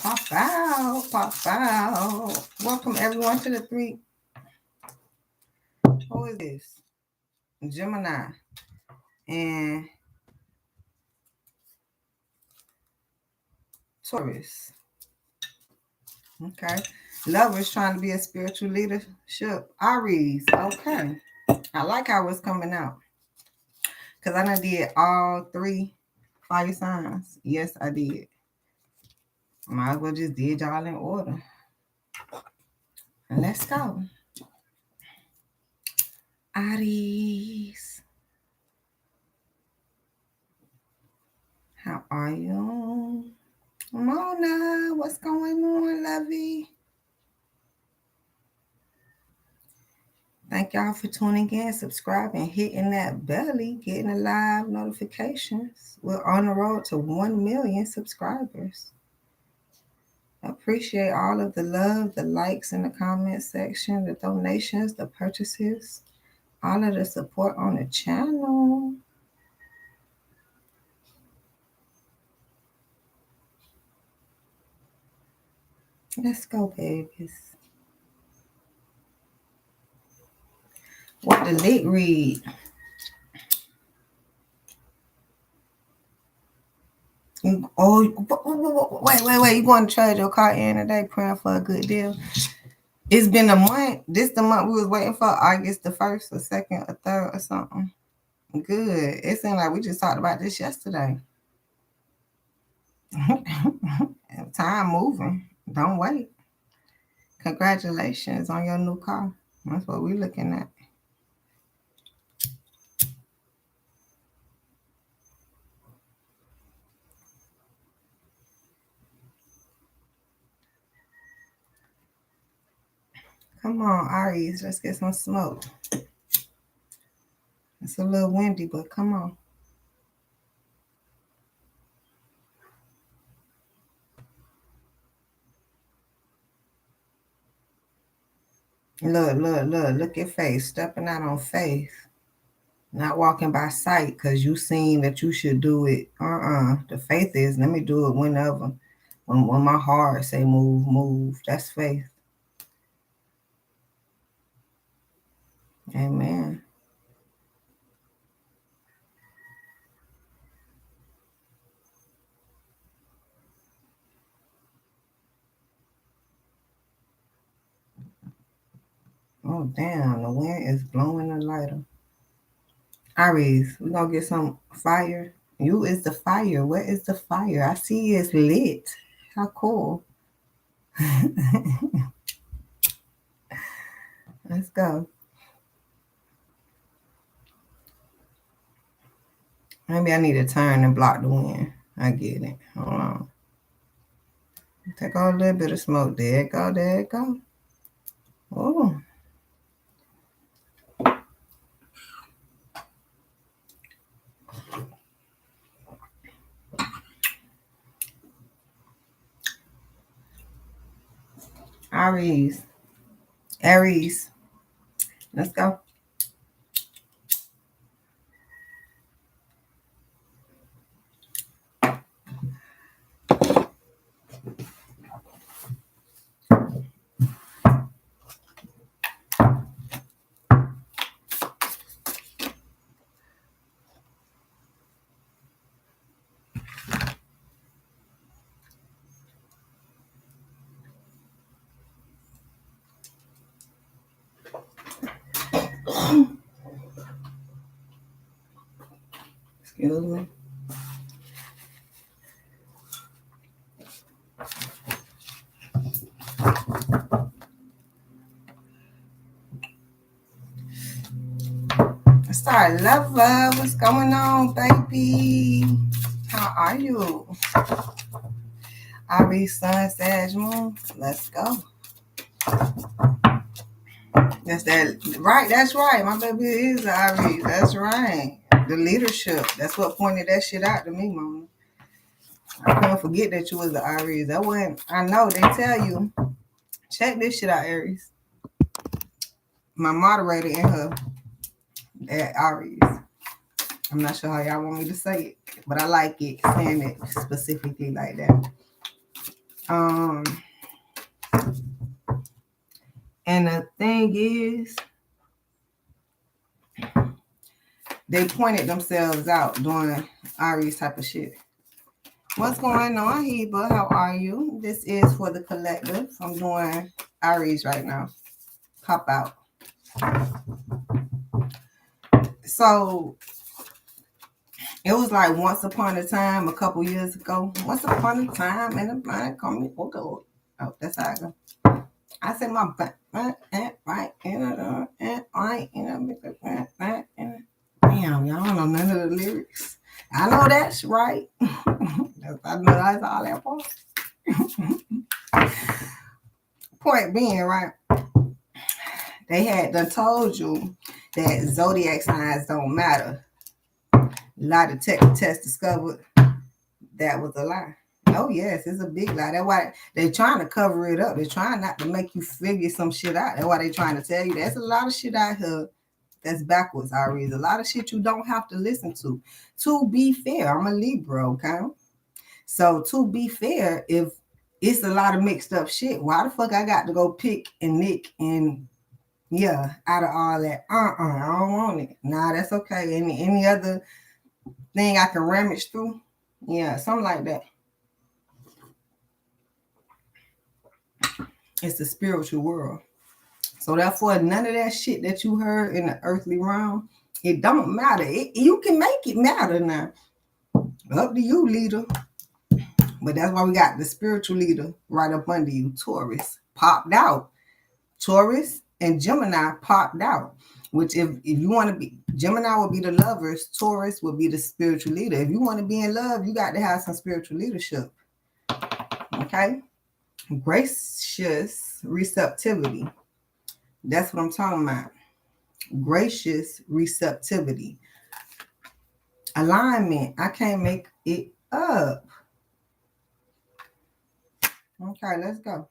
Pop out, pop out. Welcome everyone to the three. Who is this? Gemini and Taurus. Okay. Lovers trying to be a spiritual leadership. Aries. Okay. I like how it's coming out. Because I done did all three fire signs. Yes, I did. Might as well just did y'all in order. And let's go. Aries. How are you? Mona, what's going on, lovey? Thank y'all for tuning in, subscribing, hitting that belly, getting the live notifications. We're on the road to 1 million subscribers. Appreciate all of the love, the likes in the comment section, the donations, the purchases, all of the support on the channel. Let's go, babies. What the lit read? Wait. You going to trade your car in today, praying for a good deal? It's been a month. This the month we was waiting for. August the 1st or 2nd or 3rd or something. Good. It seemed like we just talked about this yesterday. Time moving. Don't wait. Congratulations on your new car. That's what we're looking at. Come on, Aries. Let's get some smoke. It's a little windy, but come on. Look at faith. Stepping out on faith. Not walking by sight because you seen that you should do it. The faith is, let me do it whenever. When my heart say move. That's faith. Amen. Oh, damn. The wind is blowing the lighter. Aries, we're going to get some fire. You is the fire. Where is the fire? I see it's lit. How cool. Let's go. Maybe I need to turn and block the wind. I get it. Hold on. Take out a little bit of smoke. There it go. Oh. Aries. Let's go. Excuse me. Star Lover, what's going on, baby? How are you? Aries, Sun, Sag, Moon. Let's go. That's that. Right, that's right. My baby is Aries. That's right. The leadership. That's what pointed that shit out to me, Mama. I couldn't forget that you was the Aries. That wasn't. I know they tell you. Check this shit out, Aries. My moderator in her at Aries. I'm not sure how y'all want me to say it, but I like it saying it specifically like that. And the thing is, they pointed themselves out doing Aries type of shit. What's going on, Heba? How are you? This is for the collective. I'm doing Aries right now. Pop out. So it was like once upon a time, a couple years ago. Once upon a time, and the mind called me. Oh, that's how I go. I said my back, right, and right, and damn, y'all don't know none of the lyrics. I know that's right. I know that's all that part. Point being, right, they had done told you that zodiac signs don't matter. A lot of tests discovered that was a lie. Oh yes, it's a big lie. That's why they're trying to cover it up. They're trying not to make you figure some shit out. That's why they're trying to tell you there's a lot of shit out here that's backwards, Aries. A lot of shit you don't have to listen to. To be fair, I'm a Libra, okay? So to be fair, if it's a lot of mixed up shit, why the fuck I got to go pick and nick and out of all that? I don't want it. Nah, that's okay. Any other thing I can rummage through? Yeah, something like that. It's the spiritual world. So therefore, none of that shit that you heard in the earthly realm, it don't matter. You can make it matter now. Up to you, leader. But that's why we got the spiritual leader right up under you. Taurus popped out. Taurus and Gemini popped out. Which if you want to be, Gemini will be the lovers, Taurus will be the spiritual leader. If you want to be in love, you got to have some spiritual leadership. Okay? Gracious receptivity. That's what I'm talking about. Gracious receptivity. Alignment. I can't make it up. Okay, let's go.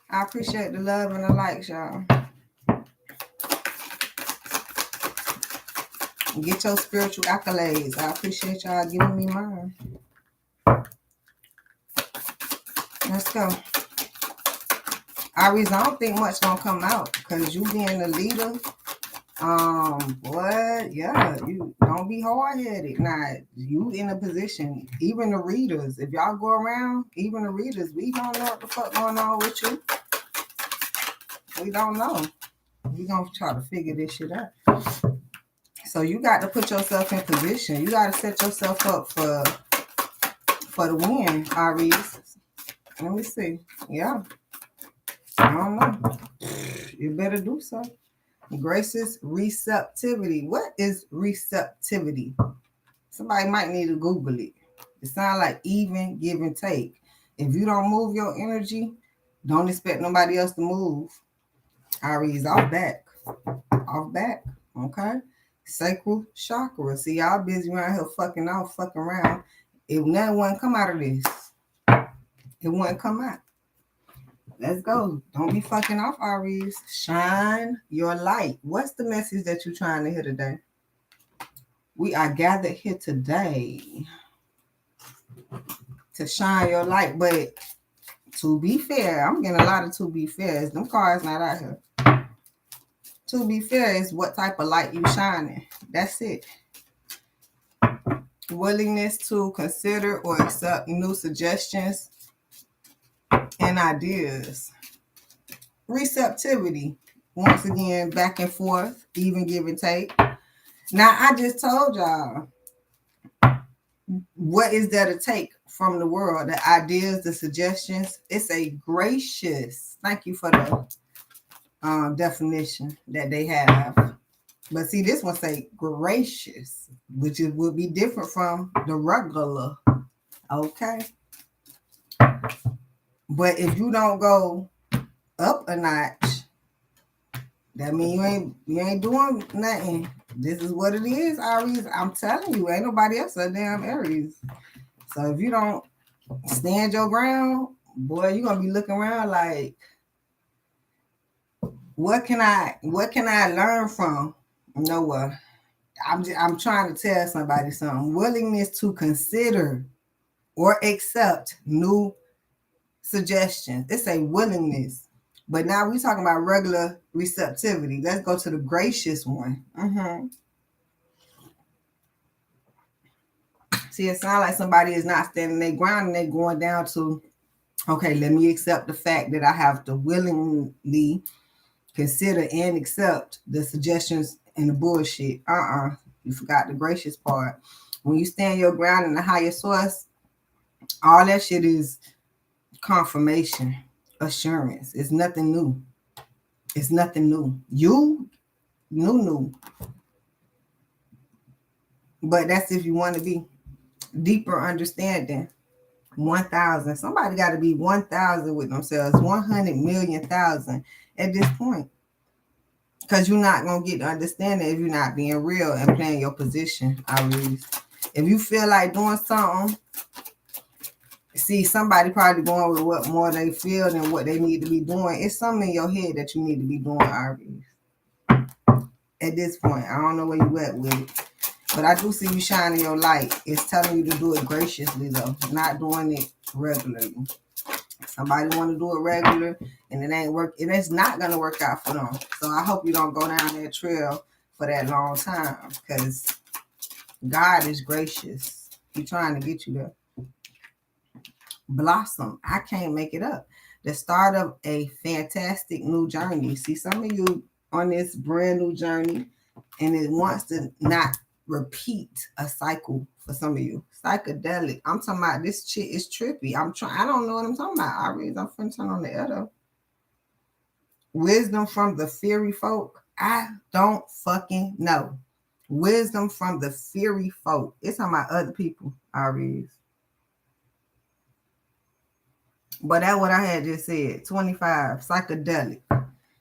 I appreciate the love and the likes, y'all. Get your spiritual accolades. I appreciate y'all giving me mine. Let's go. Aries, I don't think much gonna come out because you being the leader. You don't be hard-headed. Now, you in a position, even the readers, if y'all go around, even the readers, we don't know what the fuck going on with you. We don't know. We gonna try to figure this shit out. So you got to put yourself in position. You got to set yourself up for the win, Aries. Let me see. Yeah. I don't know. You better do so. Gracious receptivity. What is receptivity? Somebody might need to Google it. It sounds like even, give, and take. If you don't move your energy, don't expect nobody else to move. Aries, off back. Off back. Okay? Sacral chakra. See, y'all busy around here fucking around. If nothing wouldn't come out of this, it wouldn't come out. Let's go. Don't be fucking off, Aries. Shine your light. What's the message that you're trying to hear today? We are gathered here today to shine your light. But to be fair, I'm getting a lot of to be fair. Them cards not out here. To be fair is what type of light you shining. That's it. Willingness to consider or accept new suggestions and ideas. Receptivity. Once again, back and forth, even give and take. Now, I just told y'all, what is there to take from the world? The ideas, the suggestions. It's a gracious. Thank you for the definition that they have. But see, this one say gracious, which would be different from the regular. Okay. But if you don't go up a notch, that means you ain't doing nothing. This is what it is, Aries. I'm telling you, ain't nobody else a damn Aries. So if you don't stand your ground, boy, you're gonna be looking around like, what can I learn from Noah? I'm trying to tell somebody something. Willingness to consider or accept new suggestions. It's a willingness. But now we're talking about regular receptivity. Let's go to the gracious one. See, it sounds like somebody is not standing their ground and they're going down to, okay, let me accept the fact that I have to willingly consider and accept the suggestions and the bullshit. You forgot the gracious part. When you stand your ground in the higher source, all that shit is confirmation, assurance. It's nothing new. It's nothing new. You new. But that's if you want to be deeper understanding. 1,000. Somebody got to be 1,000 with themselves. 100 million thousand at this point. Because you're not going to get to understand it if you're not being real and playing your position, Aries. If you feel like doing something, see, somebody probably going with what more they feel than what they need to be doing. It's something in your head that you need to be doing, Aries. At this point, I don't know where you at with it. But I do see you shining your light. It's telling you to do it graciously, though. Not doing it regularly. Somebody want to do it regular, and it ain't work. It is not going to work out for them. So I hope you don't go down that trail for that long time, because God is gracious. He's trying to get you there. Blossom. I can't make it up. The start of a fantastic new journey. See, some of you on this brand new journey, and it wants to not repeat a cycle for some of you. Psychedelic. I'm talking about this shit is trippy. I don't know what I'm talking about. Aries, I'm finna turn on the other. Wisdom from the fairy folk. I don't fucking know. Wisdom from the fairy folk. It's talking about other people, Aries. But that's what I had just said. 25, psychedelic.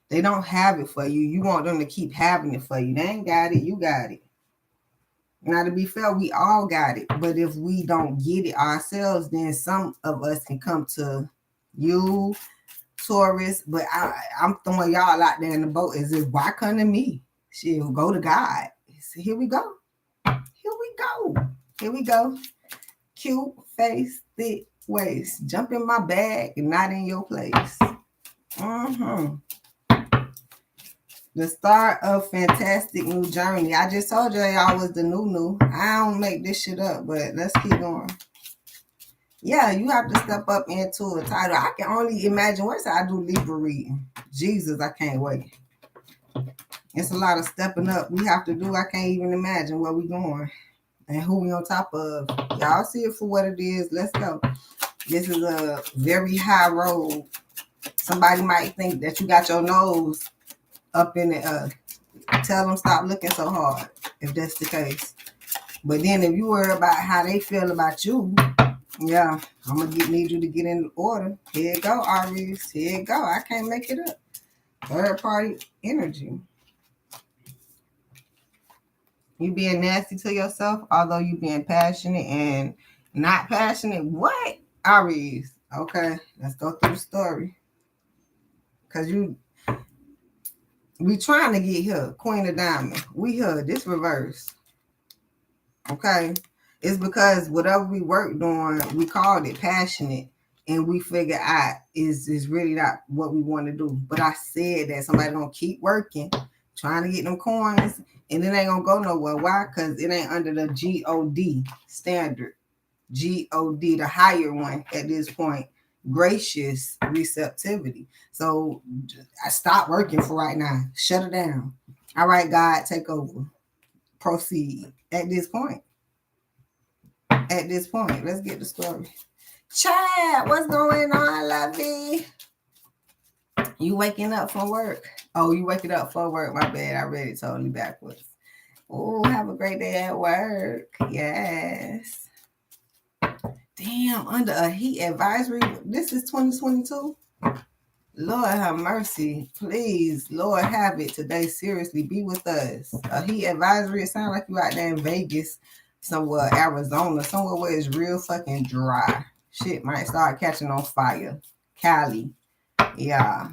They don't have it for you. You want them to keep having it for you. They ain't got it. You got it. Now, to be fair, we all got it. But if we don't get it ourselves, then some of us can come to you, Taurus. But I'm throwing y'all out there in the boat as if, why come to me? She'll go to God. So here we go. Here we go. Here we go. Cute face, thick waist. Jump in my bag and not in your place. The start of fantastic new journey. I just told y'all was the new. I don't make this shit up, but let's keep going. Yeah, you have to step up into a title. I can only imagine. What's I do Libra reading? Jesus, I can't wait. It's a lot of stepping up we have to do. I can't even imagine where we going and who we on top of. Y'all see it for what it is. Let's go. This is a very high road. Somebody might think that you got your nose up in the tell them stop looking so hard if that's the case. But then if you worry about how they feel about you, yeah, I'm gonna need you to get in order. Here you go, Aries. Here you go. I can't make it up. Third party energy. You being nasty to yourself, although you being passionate and not passionate. What? Aries. Okay, let's go through the story. Cause we trying to get here, Queen of Diamond. We here, this reverse. Okay, it's because whatever we worked on, we called it passionate, and we figure out is really not what we want to do. But I said that somebody gonna keep working, trying to get them coins, and it ain't gonna go nowhere. Why? Because it ain't under the God standard. God, the higher one at this point. Gracious receptivity. So I stopped working for right now. Shut it down. All right, God, take over. Proceed at this point. At this point, let's get the story. Chad, what's going on, lovey? You waking up from work? Oh, you waking up for work? My bad. I read it totally backwards. Oh, have a great day at work. Yes. Damn, under a heat advisory. This is 2022. Lord have mercy. Please, Lord have it today. Seriously, be with us. A heat advisory. It sounds like you out there in Vegas, somewhere, Arizona, somewhere where it's real fucking dry. Shit might start catching on fire. Cali. Yeah.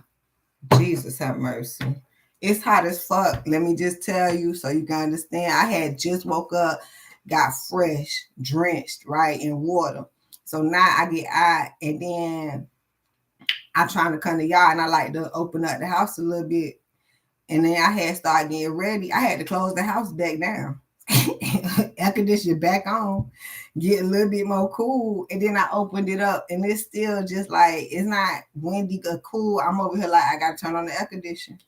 Jesus have mercy. It's hot as fuck. Let me just tell you so you can understand. I had just woke up, got fresh, drenched, right, in water. So now I get out, and then I'm trying to come to y'all, and I like to open up the house a little bit. And then I had started getting ready. I had to close the house back down. Air conditioner back on, get a little bit more cool. And then I opened it up, and it's still just like, it's not windy or cool. I'm over here like, I got to turn on the air conditioner.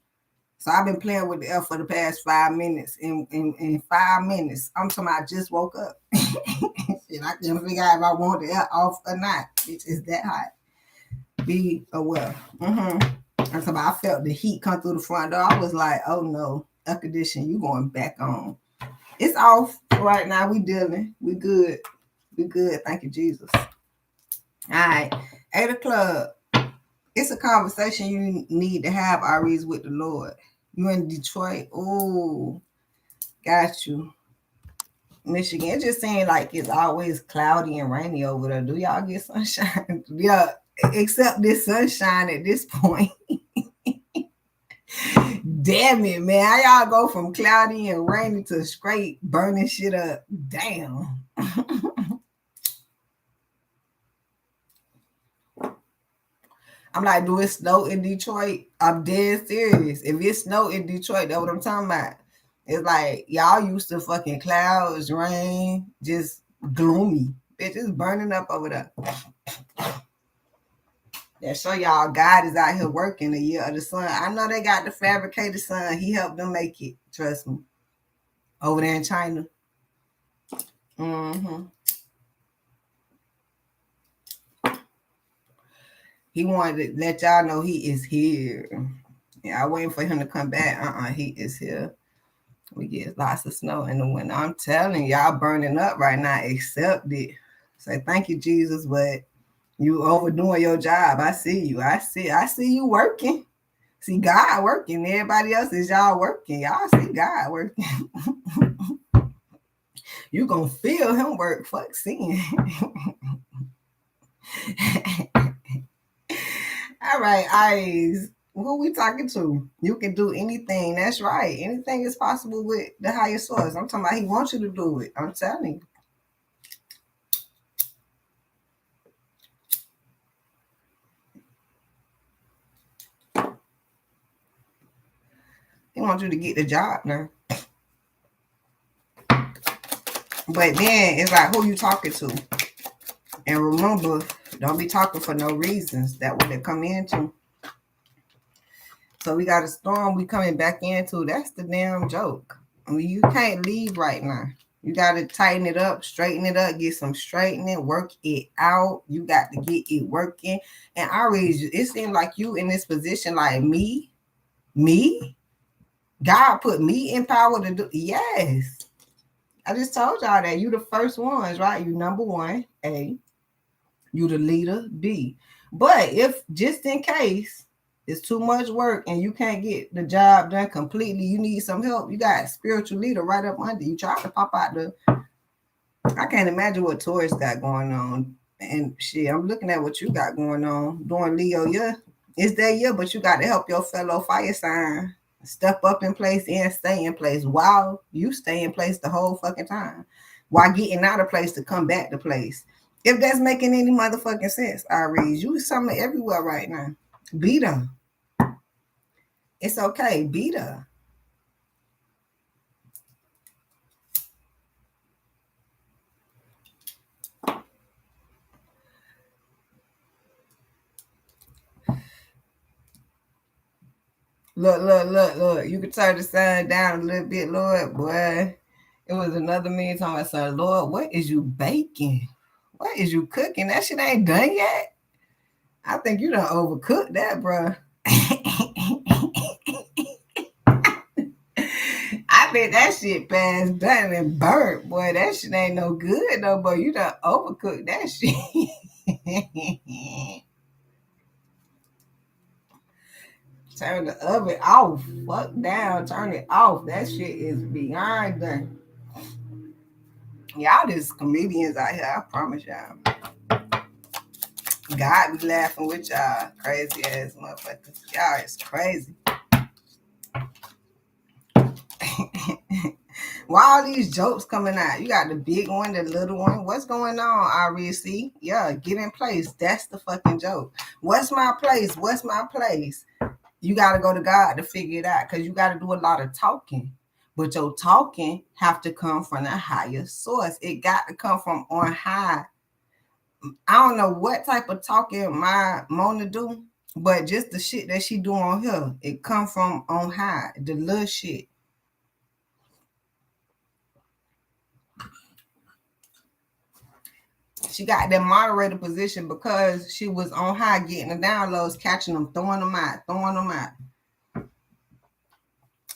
So I've been playing with the air for the past 5 minutes. In 5 minutes, I'm talking about I just woke up. And I couldn't figure out if I want the air off or not. It's that hot. Be aware. And so I felt the heat come through the front door. I was like, oh no, air conditioning, you going back on. It's off right now. We dealing. We good. We good. Thank you, Jesus. All right. 8 o'clock. It's a conversation you need to have, Aries, with the Lord. You in Detroit? Oh, got you. Michigan. It just seems like it's always cloudy and rainy over there. Do y'all get sunshine? Yeah, except this sunshine at this point. Damn it, man. How y'all go from cloudy and rainy to straight burning shit up? Damn. I'm like, do it snow in Detroit? I'm dead serious. If it snow in Detroit, that's what I'm talking about. It's like, y'all used to fucking clouds, rain, just gloomy. Bitch, it's burning up over there. That show y'all God is out here working the year of the sun. I know they got the fabricated sun. He helped them make it. Trust me. Over there in China. He wanted to let y'all know he is here. Yeah, I'm waiting for him to come back. He is here. We get lots of snow in the winter. I'm telling y'all burning up right now. Accept it. Say thank you, Jesus, but you overdoing your job. I see you. I see you working. See God working. Everybody else is y'all working. Y'all see God working. You gonna feel him work. Fuck seeing. All right, Aries. Who we talking to? You can do anything. That's right. Anything is possible with the higher source. I'm talking about he wants you to do it. I'm telling you. He wants you to get the job now. But then it's like, who you talking to? And remember, don't be talking for no reasons. That what they come into. So we got a storm we coming back into. That's the damn joke. I mean, you can't leave right now. You got to tighten it up, straighten it up, get some straightening, work it out. You got to get it working. And Aries, it seems like you in this position like me. God put me in power to do. Yes. I just told y'all that you the first ones, right? You number one, A. You the leader, B. But if just in case it's too much work and you can't get the job done completely, you need some help. You got a spiritual leader right up under you. Try to pop out the. I can't imagine what Taurus got going on. And shit, I'm looking at what you got going on. Doing Leo, yeah. It's that year, but you got to help your fellow fire sign step up in place and stay in place while you stay in place the whole fucking time. While getting out of place to come back to place. If that's making any motherfucking sense, Aries, you something everywhere right now. Be there. It's okay. Be there. Look. You can turn the sun down a little bit, Lord, boy. It was another man talking about, son, Lord, what is you baking? What is you cooking? That shit ain't done yet. I think you done overcooked that, bro. I bet that shit past done and burnt, boy. That shit ain't no good, though, boy. You done overcooked that shit. Turn the oven off. Fuck down. Turn it off. That shit is beyond done. Y'all just comedians out here. I promise y'all. God be laughing with y'all. Crazy ass motherfuckers. Y'all is crazy. Why all these jokes coming out? You got the big one, the little one. What's going on, Aries? See? Yeah, get in place. That's the fucking joke. What's my place? What's my place? You got to go to God to figure it out because you got to do a lot of talking. But your talking have to come from a higher source. It got to come from on high. I don't know what type of talking my Mona do, but just the shit that she do on here, it come from on high. The little shit. She got that moderator position because she was on high getting the downloads, catching them, throwing them out.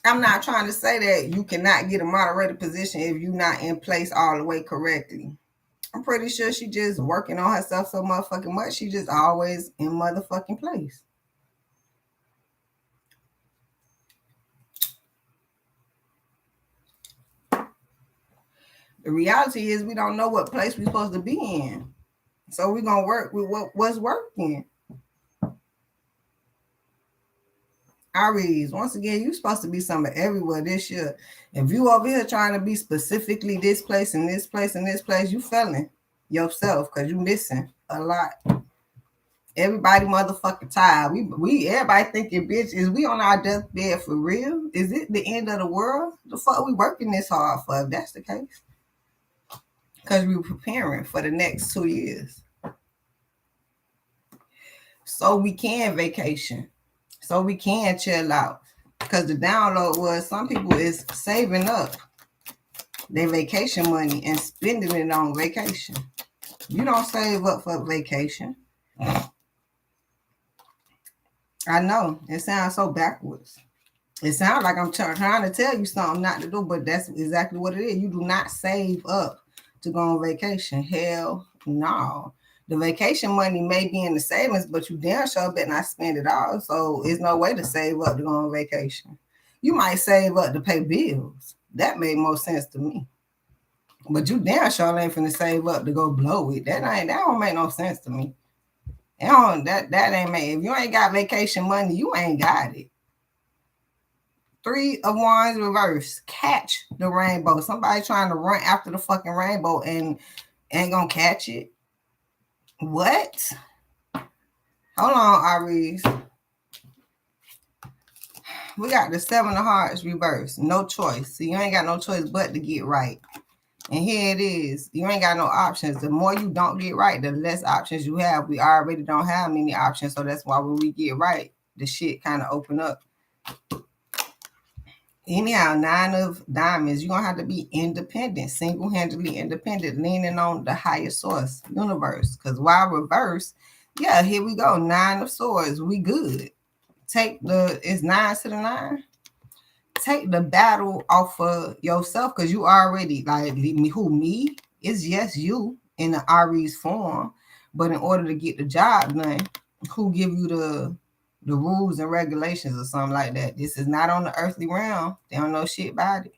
I'm not trying to say that you cannot get a moderator position if you're not in place all the way correctly. I'm pretty sure she just working on herself so motherfucking much. She just always in motherfucking place. The reality is we don't know what place we're supposed to be in. So we're going to work with what's working. Aries, once again, you're supposed to be somewhere everywhere this year. If you over here trying to be specifically this place and this place and this place, you failing yourself because you missing a lot. Everybody motherfucking tired. We everybody thinking, bitch, is we on our deathbed for real? Is it the end of the world? The fuck we working this hard for if that's the case? Because we preparing for the next 2 years. So we can vacation. So we can chill out. Because the download was some people is saving up their vacation money and spending it on vacation. You don't save up for vacation. I know. It sounds so backwards. It sounds like I'm trying to tell you something not to do, but that's exactly what it is. You do not save up to go on vacation. Hell no. The vacation money may be in the savings, but you damn sure better not spend it all. So there's no way to save up to go on vacation. You might save up to pay bills. That made more sense to me. But you damn sure ain't finna save up to go blow it. That don't make no sense to me. That ain't make. If you ain't got vacation money, you ain't got it. 3 of Wands reverse. Catch the rainbow. Somebody trying to run after the fucking rainbow and ain't gonna catch it. What? Hold on, Aries. We got the 7 of Hearts reverse. No choice. So you ain't got no choice but to get right. And here it is. You ain't got no options. The more you don't get right, the less options you have. We already don't have many options. So that's why when we get right, the shit kind of open up. Anyhow, 9 of Diamonds, you're going to have to be independent, single-handedly independent, leaning on the higher source, universe. Because while reverse, yeah, here we go. 9 of Swords, we good. It's 9 to the 9. Take the battle off of yourself because you already, like, me? It's yes, you in the Aries form. But in order to get the job done, who give you the rules and regulations or something like that? This is not on the earthly realm. They don't know shit about it.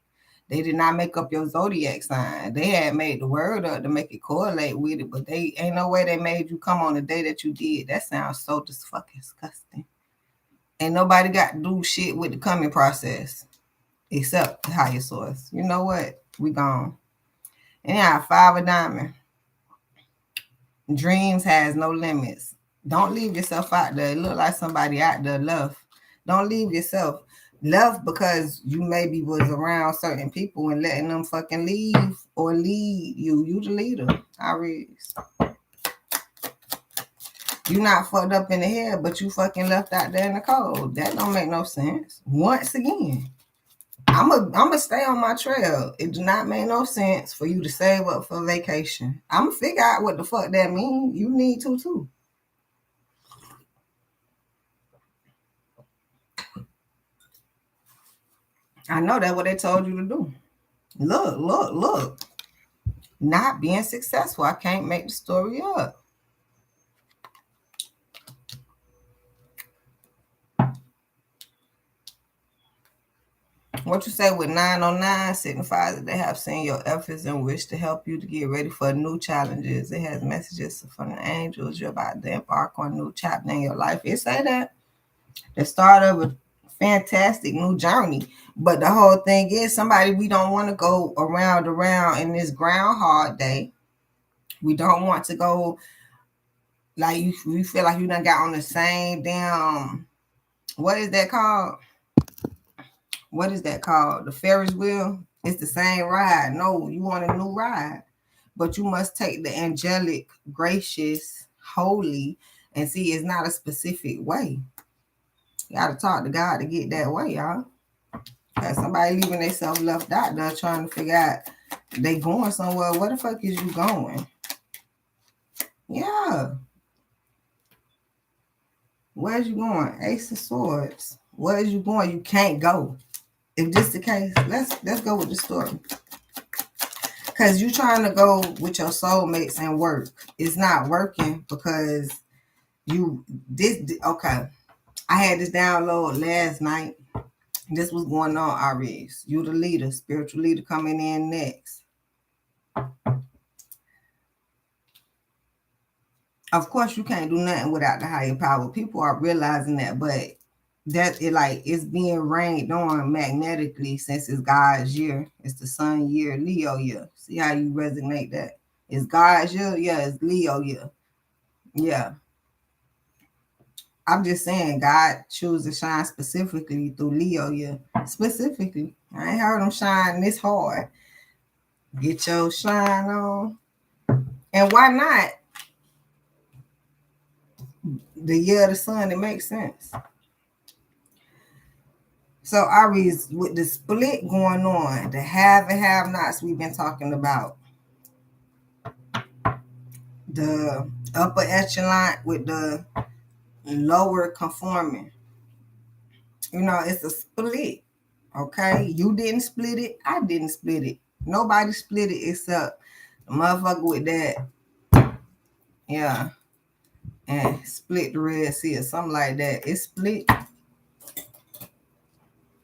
They did not make up your zodiac sign. They had made the word up to make it correlate with it, but they ain't no way they made you come on the day that you did. That sounds so just fucking disgusting. Ain't nobody got to do shit with the coming process except the higher source. You know what? We gone. Anyhow, 5 of Diamonds. Dreams has no limits. Don't leave yourself out there. It look like somebody out there left. Don't leave yourself. Left because you maybe was around certain people and letting them fucking leave or lead you. You the leader. Aries. You not fucked up in the head, but you fucking left out there in the cold. That don't make no sense. Once again, I'm a stay on my trail. It do not make no sense for you to save up for vacation. I'm gonna figure out what the fuck that means. You need to too. I know that's what they told you to do. Look. Not being successful. I can't make the story up. What you say with 909 signifies that they have seen your efforts and wish to help you to get ready for new challenges. It has messages from the angels. You're about to embark on a new chapter in your life. It say that. The start of a fantastic new journey. But the whole thing is, somebody, we don't want to go around in this Groundhog Day. We don't want to go like you feel like you done got on the same damn, what is that called? What is that called? The Ferris wheel? It's the same ride. No, you want a new ride. But you must take the angelic, gracious, holy, and see, it's not a specific way. You got to talk to God to get that way, y'all. Because somebody leaving themselves left out there trying to figure out they going somewhere. Where the fuck is you going? Yeah. Where's you going? Ace of Swords. Where is you going? You can't go. If this the case, let's go with the story. Because you trying to go with your soulmates and work. It's not working because okay. I had this download last night. This was going on, Aries. You the leader, spiritual leader coming in next. Of course, you can't do nothing without the higher power. People are realizing that, but it's being rained on magnetically since it's God's year. It's the sun year, Leo year. See how you resonate that? It's God's year, yeah, it's Leo year. Yeah. I'm just saying God chooses to shine specifically through Leo year. Specifically. I ain't heard him shine this hard. Get your shine on. And why not? The year of the sun, it makes sense. So Aries, with the split going on, the have and have nots we've been talking about, the upper echelon with the lower conforming, it's a split. Okay, you didn't split it, I didn't split it, nobody split it except the motherfucker with that, yeah, and split the Red Sea or something like that. It's split.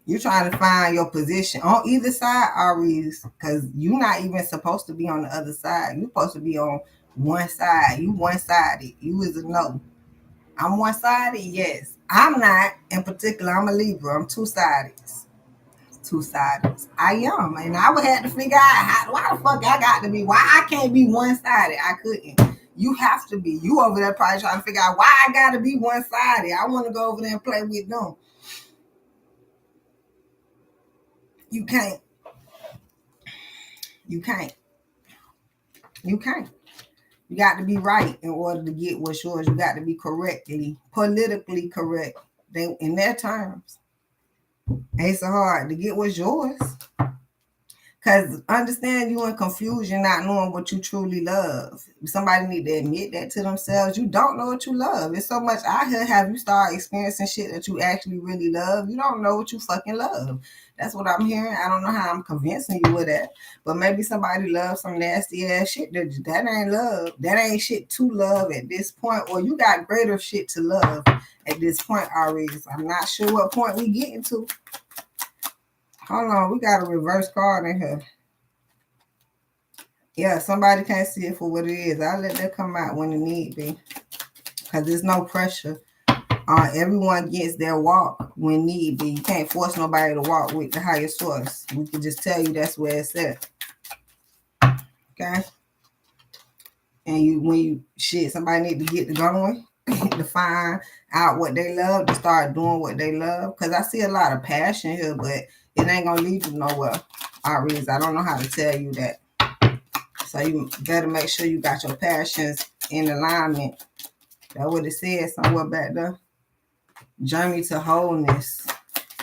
You're trying to find your position on either side, Aries, because you're not even supposed to be on the other side. You're supposed to be on one side. You one-sided. You is a no. I'm one-sided, yes. I'm not, in particular, I'm a Libra. I'm two-sided. Two-sided. I am. And I would have to figure out why the fuck I got to be. Why I can't be one-sided. I couldn't. You have to be. You over there probably trying to figure out why I got to be one-sided. I want to go over there and play with them. You can't. You can't. You can't. You got to be right in order to get what's yours. You got to be politically correct. They, in their terms, ain't so hard to get what's yours. Because understand, you in confusion, not knowing what you truly love. Somebody need to admit that to themselves. You don't know what you love. It's so much out here. Have you started experiencing shit that you actually really love? You don't know what you fucking love. That's what I'm hearing. I don't know how I'm convincing you with that. But maybe somebody loves some nasty ass shit. That ain't love. That ain't shit to love at this point. Or you got greater shit to love at this point already. So I'm not sure what point we getting to. Hold on, we got a reverse card in here. Yeah, somebody can't see it for what it is. I'll let that come out when it need be. Because there's no pressure. Everyone gets their walk when need be. You can't force nobody to walk with the higher source. We can just tell you that's where it's at. Okay? And somebody need to get to going. To find out what they love, to start doing what they love. Because I see a lot of passion here, but it ain't going to lead you nowhere. Aries, I don't know how to tell you that. So you better make sure you got your passions in alignment. That's what it says somewhere back there. Journey to wholeness.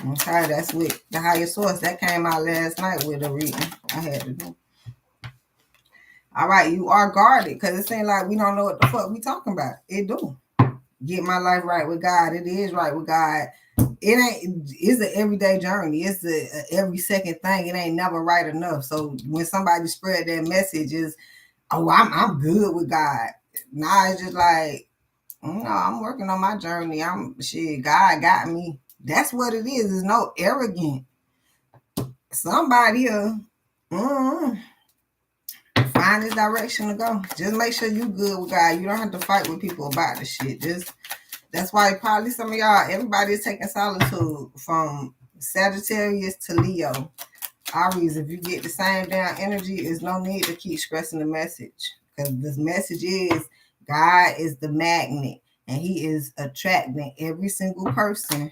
Okay, that's with the higher source. That came out last night with a reading I had to do. All right, you are guarded because it seems like we don't know what the fuck we talking about. It do. Get my life right with God. It is right with God. It's an everyday journey. It's a every second thing. It ain't never right enough. So when somebody spread that message is, oh, I'm good with God. Nah, it's just like, no, I'm working on my journey. God got me. That's what it is. It's no arrogant. Somebody find his direction to go. Just make sure you good with God. You don't have to fight with people about the shit. Just That's why probably some of y'all, everybody is taking solitude from Sagittarius to Leo. Aries, if you get the same damn energy, there's no need to keep stressing the message. Because this message is God is the magnet and he is attracting every single person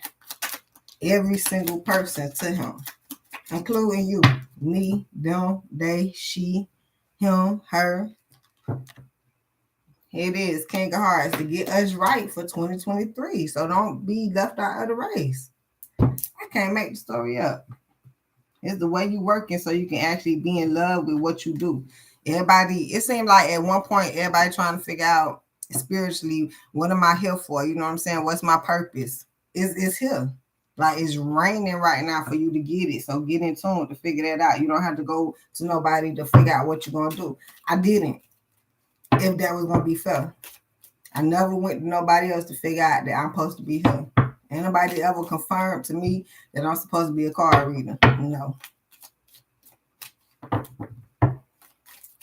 to him, including you, me, them, they, she, him, her. It is King of Hearts to get us right for 2023. So don't be left out of the race. I can't make the story up. It's the way you working so you can actually be in love with what you do. Everybody, it seemed like at one point, everybody trying to figure out spiritually, what am I here for? You know what I'm saying? What's my purpose? It's here. Like it's raining right now for you to get it. So get in tune to figure that out. You don't have to go to nobody to figure out what you're going to do. I didn't. If that was going to be fair. I never went to nobody else to figure out that I'm supposed to be here. Ain't nobody ever confirmed to me that I'm supposed to be a card reader. No.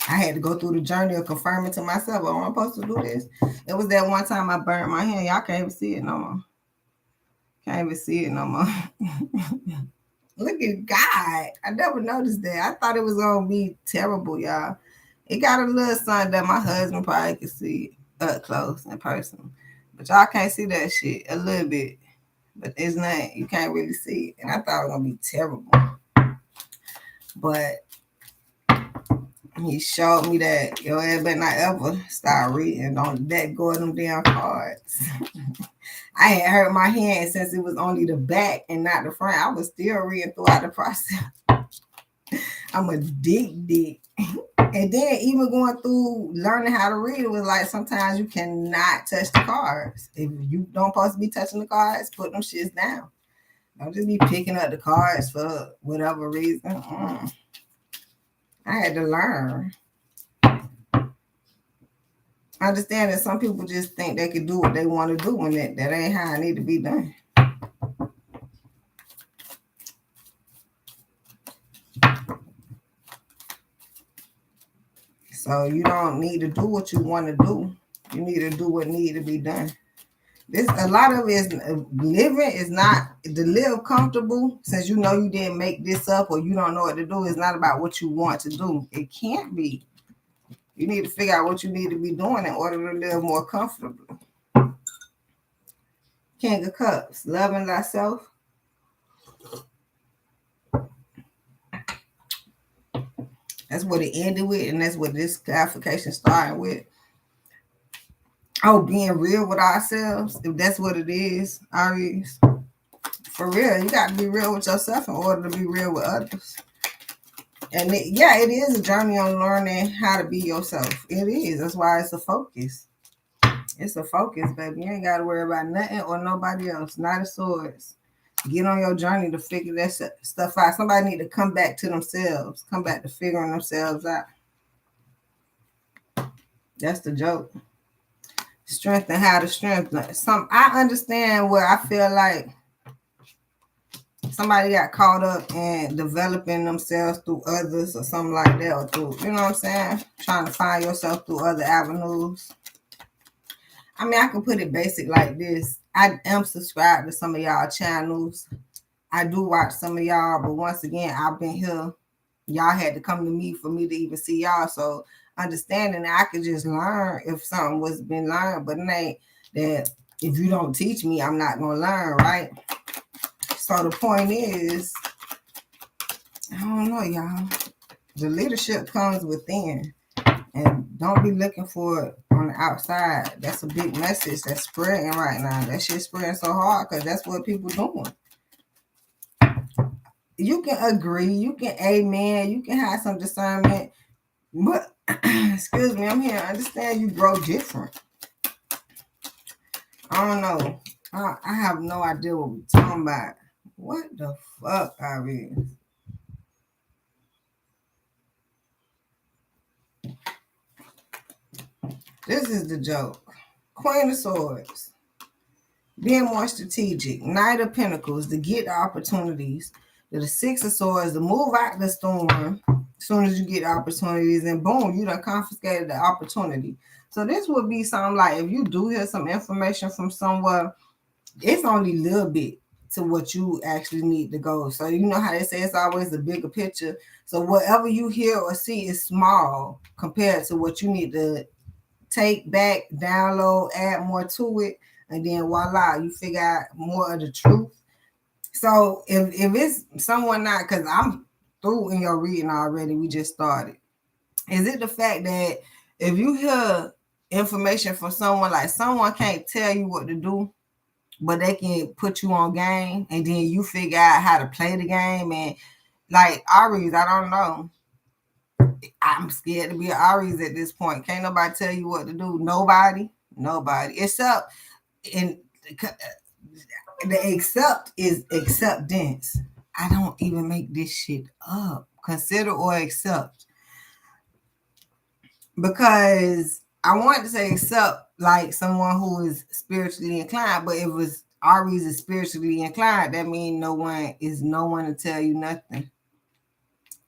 I had to go through the journey of confirming to myself, oh, I'm supposed to do this. It was that one time I burnt my hand. Y'all can't even see it no more. Can't even see it no more. Look at God. I never noticed that. I thought it was going to be terrible, y'all. It got a little something that my husband probably could see up close in person. But y'all can't see that shit a little bit. But it's not. You can't really see it. And I thought it was going to be terrible. But he showed me that your ass better not ever start reading. Don't let go of them damn cards. I had hurt my hand since it was only the back and not the front. I was still reading throughout the process. I'm a dick. And then even going through learning how to read, it was like sometimes you cannot touch the cards. If you don't supposed to be touching the cards, put them shits down. Don't just be picking up the cards for whatever reason. I had to learn. I understand that some people just think they can do what they want to do, and that ain't how it need to be done. So you don't need to do what you want to do. You need to do what need to be done. This a lot of it is living is not to live comfortable. Since you know you didn't make this up or you don't know what to do, it's not about what you want to do. It can't be. You need to figure out what you need to be doing in order to live more comfortably. King of Cups, loving thyself. That's what it ended with, and that's what this clarification started with. Oh, being real with ourselves, if that's what it is, Aries. For real, you got to be real with yourself in order to be real with others. And it is a journey on learning how to be yourself. It is. That's why it's a focus. It's a focus, baby. You ain't got to worry about nothing or nobody else. Not a swords. Get on your journey to figure that stuff out. Somebody need to come back to themselves. Come back to figuring themselves out. That's the joke. Strengthen how to strengthen. I understand where I feel like somebody got caught up in developing themselves through others or something like that, or through, you know what I'm saying? Trying to find yourself through other avenues. I mean, I can put it basic like this. I am subscribed to some of y'all channels. I do watch some of y'all, but once again, I've been here. Y'all had to come to me for me to even see y'all. So understanding that I could just learn if something was been learned, but it ain't that if you don't teach me, I'm not going to learn, right? So the point is, I don't know, y'all. The leadership comes within. And don't be looking for it on the outside. That's a big message that's spreading right now. That shit's spreading so hard because that's what people doing. You can agree. You can amen. You can have some discernment. But, excuse me, I'm here to understand you grow different. I don't know. I have no idea what we're talking about. What the fuck, Aries? This is the joke. Queen of Swords. Being more strategic. Knight of Pentacles to get the opportunities. The Six of Swords to move out the storm. As soon as you get opportunities, and boom, you done confiscated the opportunity. So this would be something like, if you do hear some information from somewhere, it's only a little bit to what you actually need to go. So you know how they say it's always the bigger picture. So whatever you hear or see is small compared to what you need to take back, download, add more to it, and then voila, you figure out more of the truth. So if it's someone not, because I'm through in your reading already, we just started. Is it the fact that if you hear information from someone, like someone can't tell you what to do, but they can put you on game, and then you figure out how to play the game? And like Aries, I don't know. I'm scared to be an Aries at this point. Can't nobody tell you what to do. Nobody. Except in the accept is acceptance. I don't even make this shit up. Consider or accept. Because I want to say accept like someone who is spiritually inclined, but if it was Aries is spiritually inclined, that means no one to tell you nothing.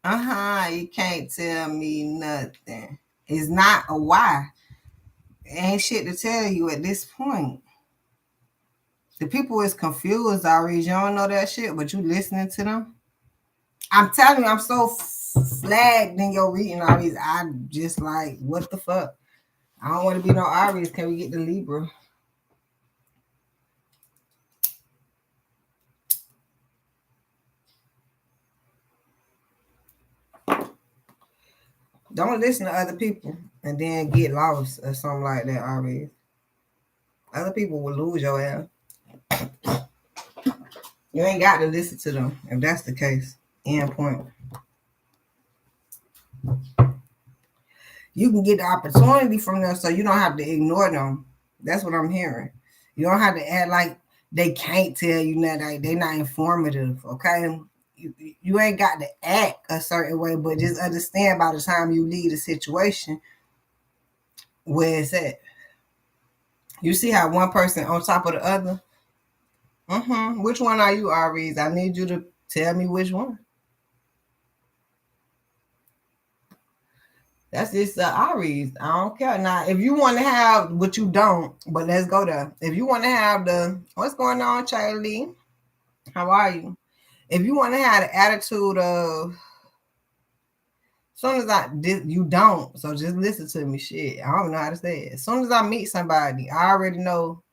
You can't tell me nothing. It's not a why. Ain't shit to tell you at this point. The people is confused, Aries. You don't know that shit, but you listening to them. I'm telling you, I'm so flagged in your reading, Aries. I just like, what the fuck? I don't want to be no Aries. Can we get the Libra? Don't listen to other people and then get lost or something like that, Aries. Other people will lose your ass. You ain't got to listen to them if that's the case. End point. You can get the opportunity from them, so you don't have to ignore them. That's what I'm hearing. You don't have to act like they can't tell you nothing. Like they're not informative, okay? You ain't got to act a certain way, but just understand by the time you leave the situation where it's at. You see how one person on top of the other? Which one are you, Aries? I need you to tell me which one. That's just Aries. I don't care. Now, if you want to have what you don't, but let's go there. If you want to have what's going on, Charlie? How are you? If you want to have the attitude of, as soon as you don't, so just listen to me, shit. I don't know how to say it. As soon as I meet somebody, I already know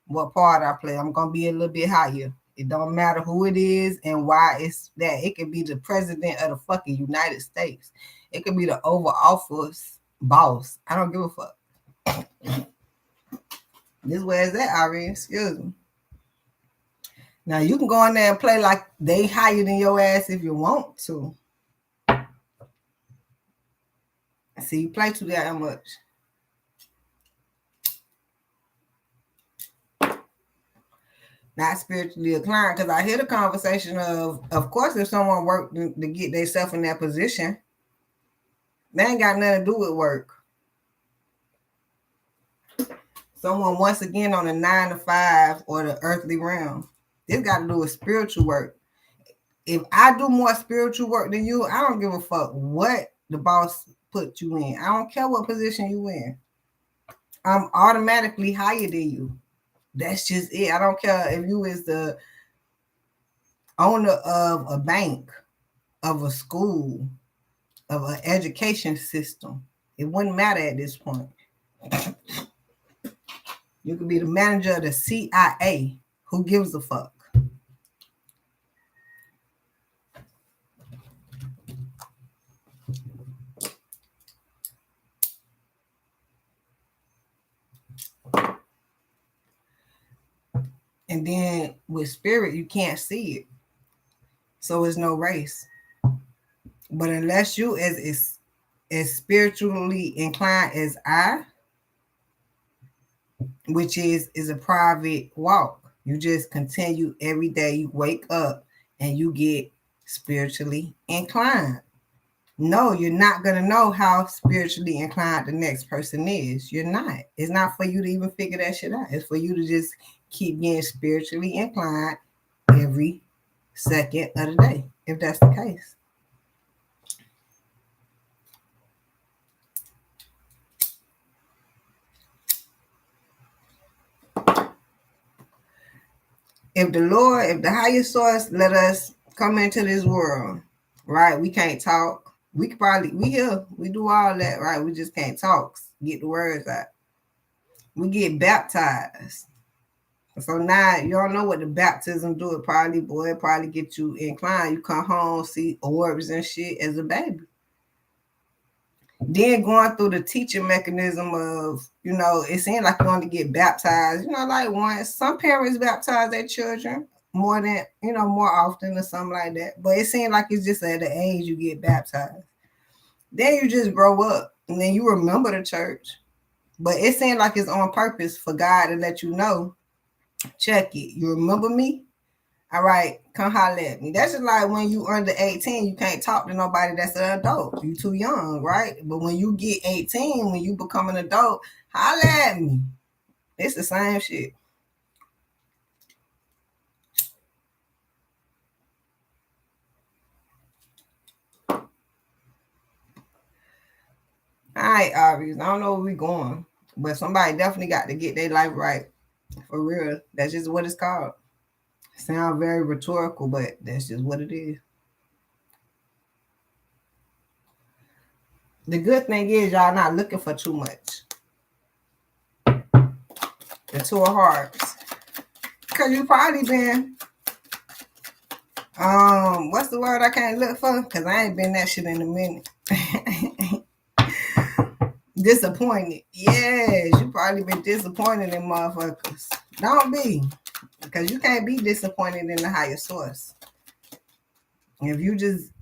what part I play. I'm going to be a little bit higher. It don't matter who it is and why it's that. It could be the president of the fucking United States. It could be the Oval Office boss. I don't give a fuck. This way is that, Aries. Excuse me. Now, you can go in there and play like they higher than your ass if you want to. See, you play too damn much. Not spiritually inclined, because I hear the conversation of course, if someone worked to get themselves in that position, they ain't got nothing to do with work. Someone, once again, on the 9 to 5 or the earthly realm, this got to do with spiritual work. If I do more spiritual work than you, I don't give a fuck what the boss put you in. I don't care what position you in. I'm automatically higher than you. That's just it. I don't care if you is the owner of a bank, of a school, of an education system. It wouldn't matter at this point. You could be the manager of the CIA. Who gives a fuck? And then with spirit, you can't see it. So it's no race. But unless you as spiritually inclined as I, which is a private walk, you just continue every day. You wake up and you get spiritually inclined. No, you're not going to know how spiritually inclined the next person is. You're not. It's not for you to even figure that shit out. It's for you to just keep getting spiritually inclined every second of the day, if that's the case. if the higher source let us come into this world, right? We can't talk. We here, we do all that, right? We just can't talk, get the words out. We get baptized. So now you don't know what the baptism do. It probably get you inclined. You come home, see orbs and shit as a baby. Then going through the teaching mechanism of, it seems like you only get baptized, like once. Some parents baptize their children more than, more often or something like that. But it seems like it's just at the age you get baptized. Then you just grow up and then you remember the church. But it seems like it's on purpose for God to let you know, check it. You remember me? All right, come holler at me. That's just like when you under 18, you can't talk to nobody that's an adult. You too young, right? But when you get 18, when you become an adult, holler at me. It's the same shit. All right, Aries. I don't know where we going, but somebody definitely got to get their life right. For real. That's just what it's called. Sound very rhetorical, but that's just what it is. The good thing is y'all not looking for too much. The Two of Hearts. Because you probably been, what's the word I can't look for? Because I ain't been that shit in a minute. Disappointed. Yes, you probably been disappointed in motherfuckers. Don't be. Because you can't be disappointed in the higher source. If you just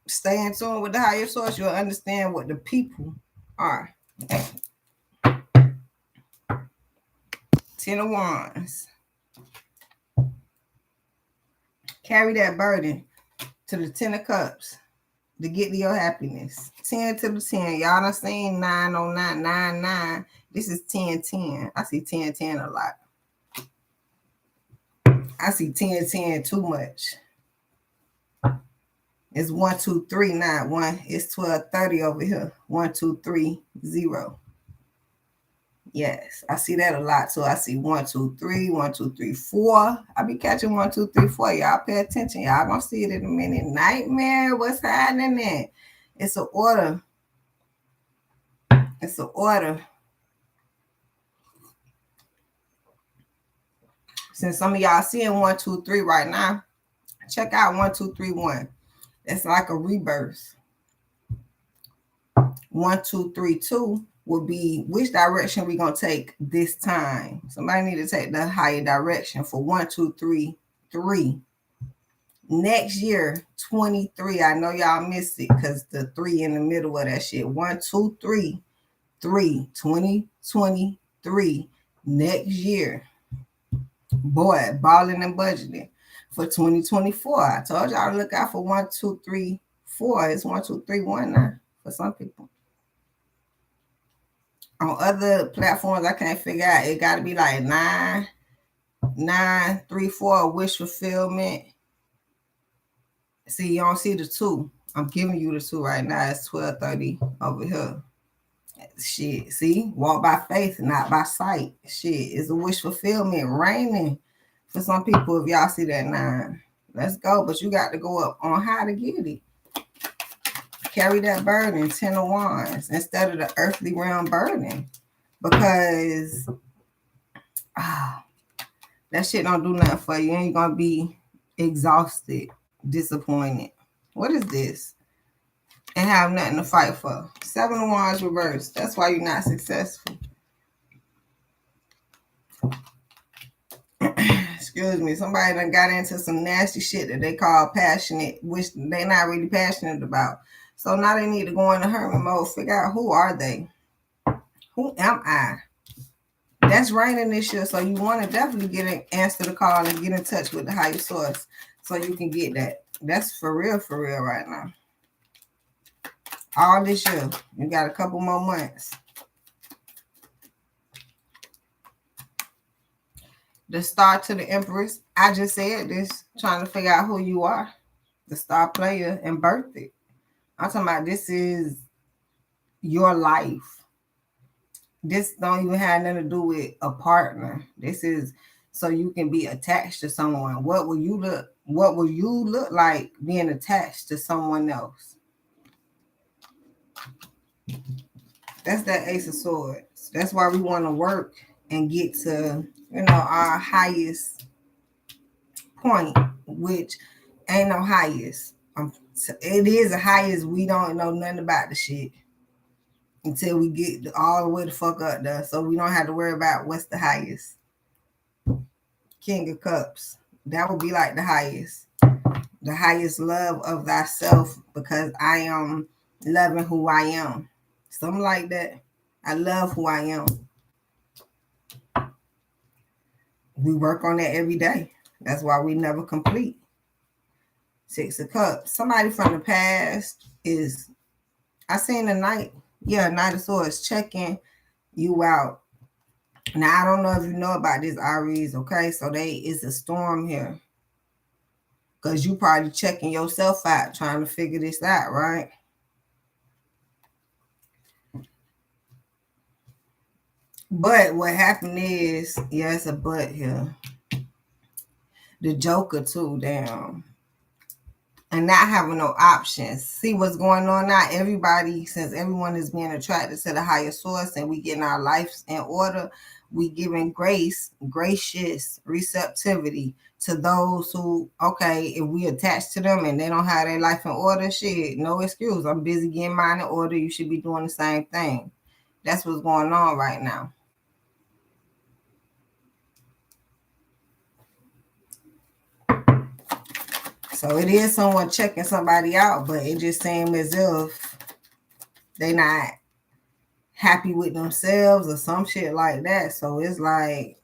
stay in tune with the higher source, you'll understand what the people are. 10 of Wands. Carry that burden to the 10 of Cups to get to your happiness. 10 to the 10. Y'all done seen 90999. This is 1010. I see 1010 a lot. I see 1010 too much. It's 1, 2, 3, not 1. It's 1230 over here. 1, 2, 3, 0. Yes, I see that a lot. So I see 1, 2, 3, 1, 2, 3, 4. I be catching 1, 2, 3, 4. Y'all pay attention. Y'all gonna see it in a minute. Nightmare. What's happening there? It's an order. It's an order. Since some of y'all seeing 1, 2, 3 right now, check out 1, 2, 3, 1. That's like a rebirth. 1, 2, 3, 2 will be which direction we gonna take this time. Somebody need to take the higher direction for 1, 2, 3, 3. Next year, 23. I know y'all missed it because the 3 in the middle of that shit. 1, 2, 3, 3. 2023. Next year. Boy, balling and budgeting for 2024. I told y'all to look out for 1, 2, 3, 4. It's 1, 2, 3, 1 now for some people. On other platforms, I can't figure out. It got to be like 9, 9, 3, 4, wish fulfillment. See, you don't see the 2. I'm giving you the 2 right now. It's 1230 over here. Shit, see? Walk by faith, not by sight. Shit, it's a wish fulfillment raining for some people if y'all see that 9. Let's go, but you got to go up on how to get it. Carry that burden, 10 of Wands, instead of the earthly realm burden. Because that shit don't do nothing for you. You ain't going to be exhausted, disappointed. What is this? And have nothing to fight for. 7 of Wands reversed. That's why you're not successful. Excuse me. Somebody done got into some nasty shit that they call passionate, which they not really passionate about. So now they need to go into hermit mode, figure out who are they? Who am I? That's raining this year, so you want to definitely answer the call and get in touch with the higher source so you can get that. That's for real right now. All this year. You got a couple more months. The Star to the Empress. I just said this, trying to figure out who you are. The star player and birth it. I'm talking about this is your life. This don't even have nothing to do with a partner. This is so you can be attached to someone. What will you look like being attached to someone else? That's that Ace of Swords. That's why we want to work and get to, our highest point, which ain't no highest. It is the highest. We don't know nothing about the shit until we get all the way the fuck up there. So we don't have to worry about what's the highest. King of Cups. That would be like the highest. The highest love of thyself, because I am loving who I am. Something like that. I love who I am. We work on that every day. That's why we never complete. Six of Cups. Somebody from the past is, I seen the Knight of Swords checking you out. Now, I don't know if you know about this, Aries, okay? So it's a storm here. Because you probably checking yourself out, trying to figure this out, right? But what happened is, it's a but here. The Joker too, damn. And not having no options. See what's going on now? Everybody, since everyone is being attracted to the higher source and we getting our lives in order, we giving gracious receptivity to those who, okay, if we attach to them and they don't have their life in order, shit, no excuse. I'm busy getting mine in order. You should be doing the same thing. That's what's going on right now. So it is someone checking somebody out, but it just seems as if they not happy with themselves or some shit like that. So it's like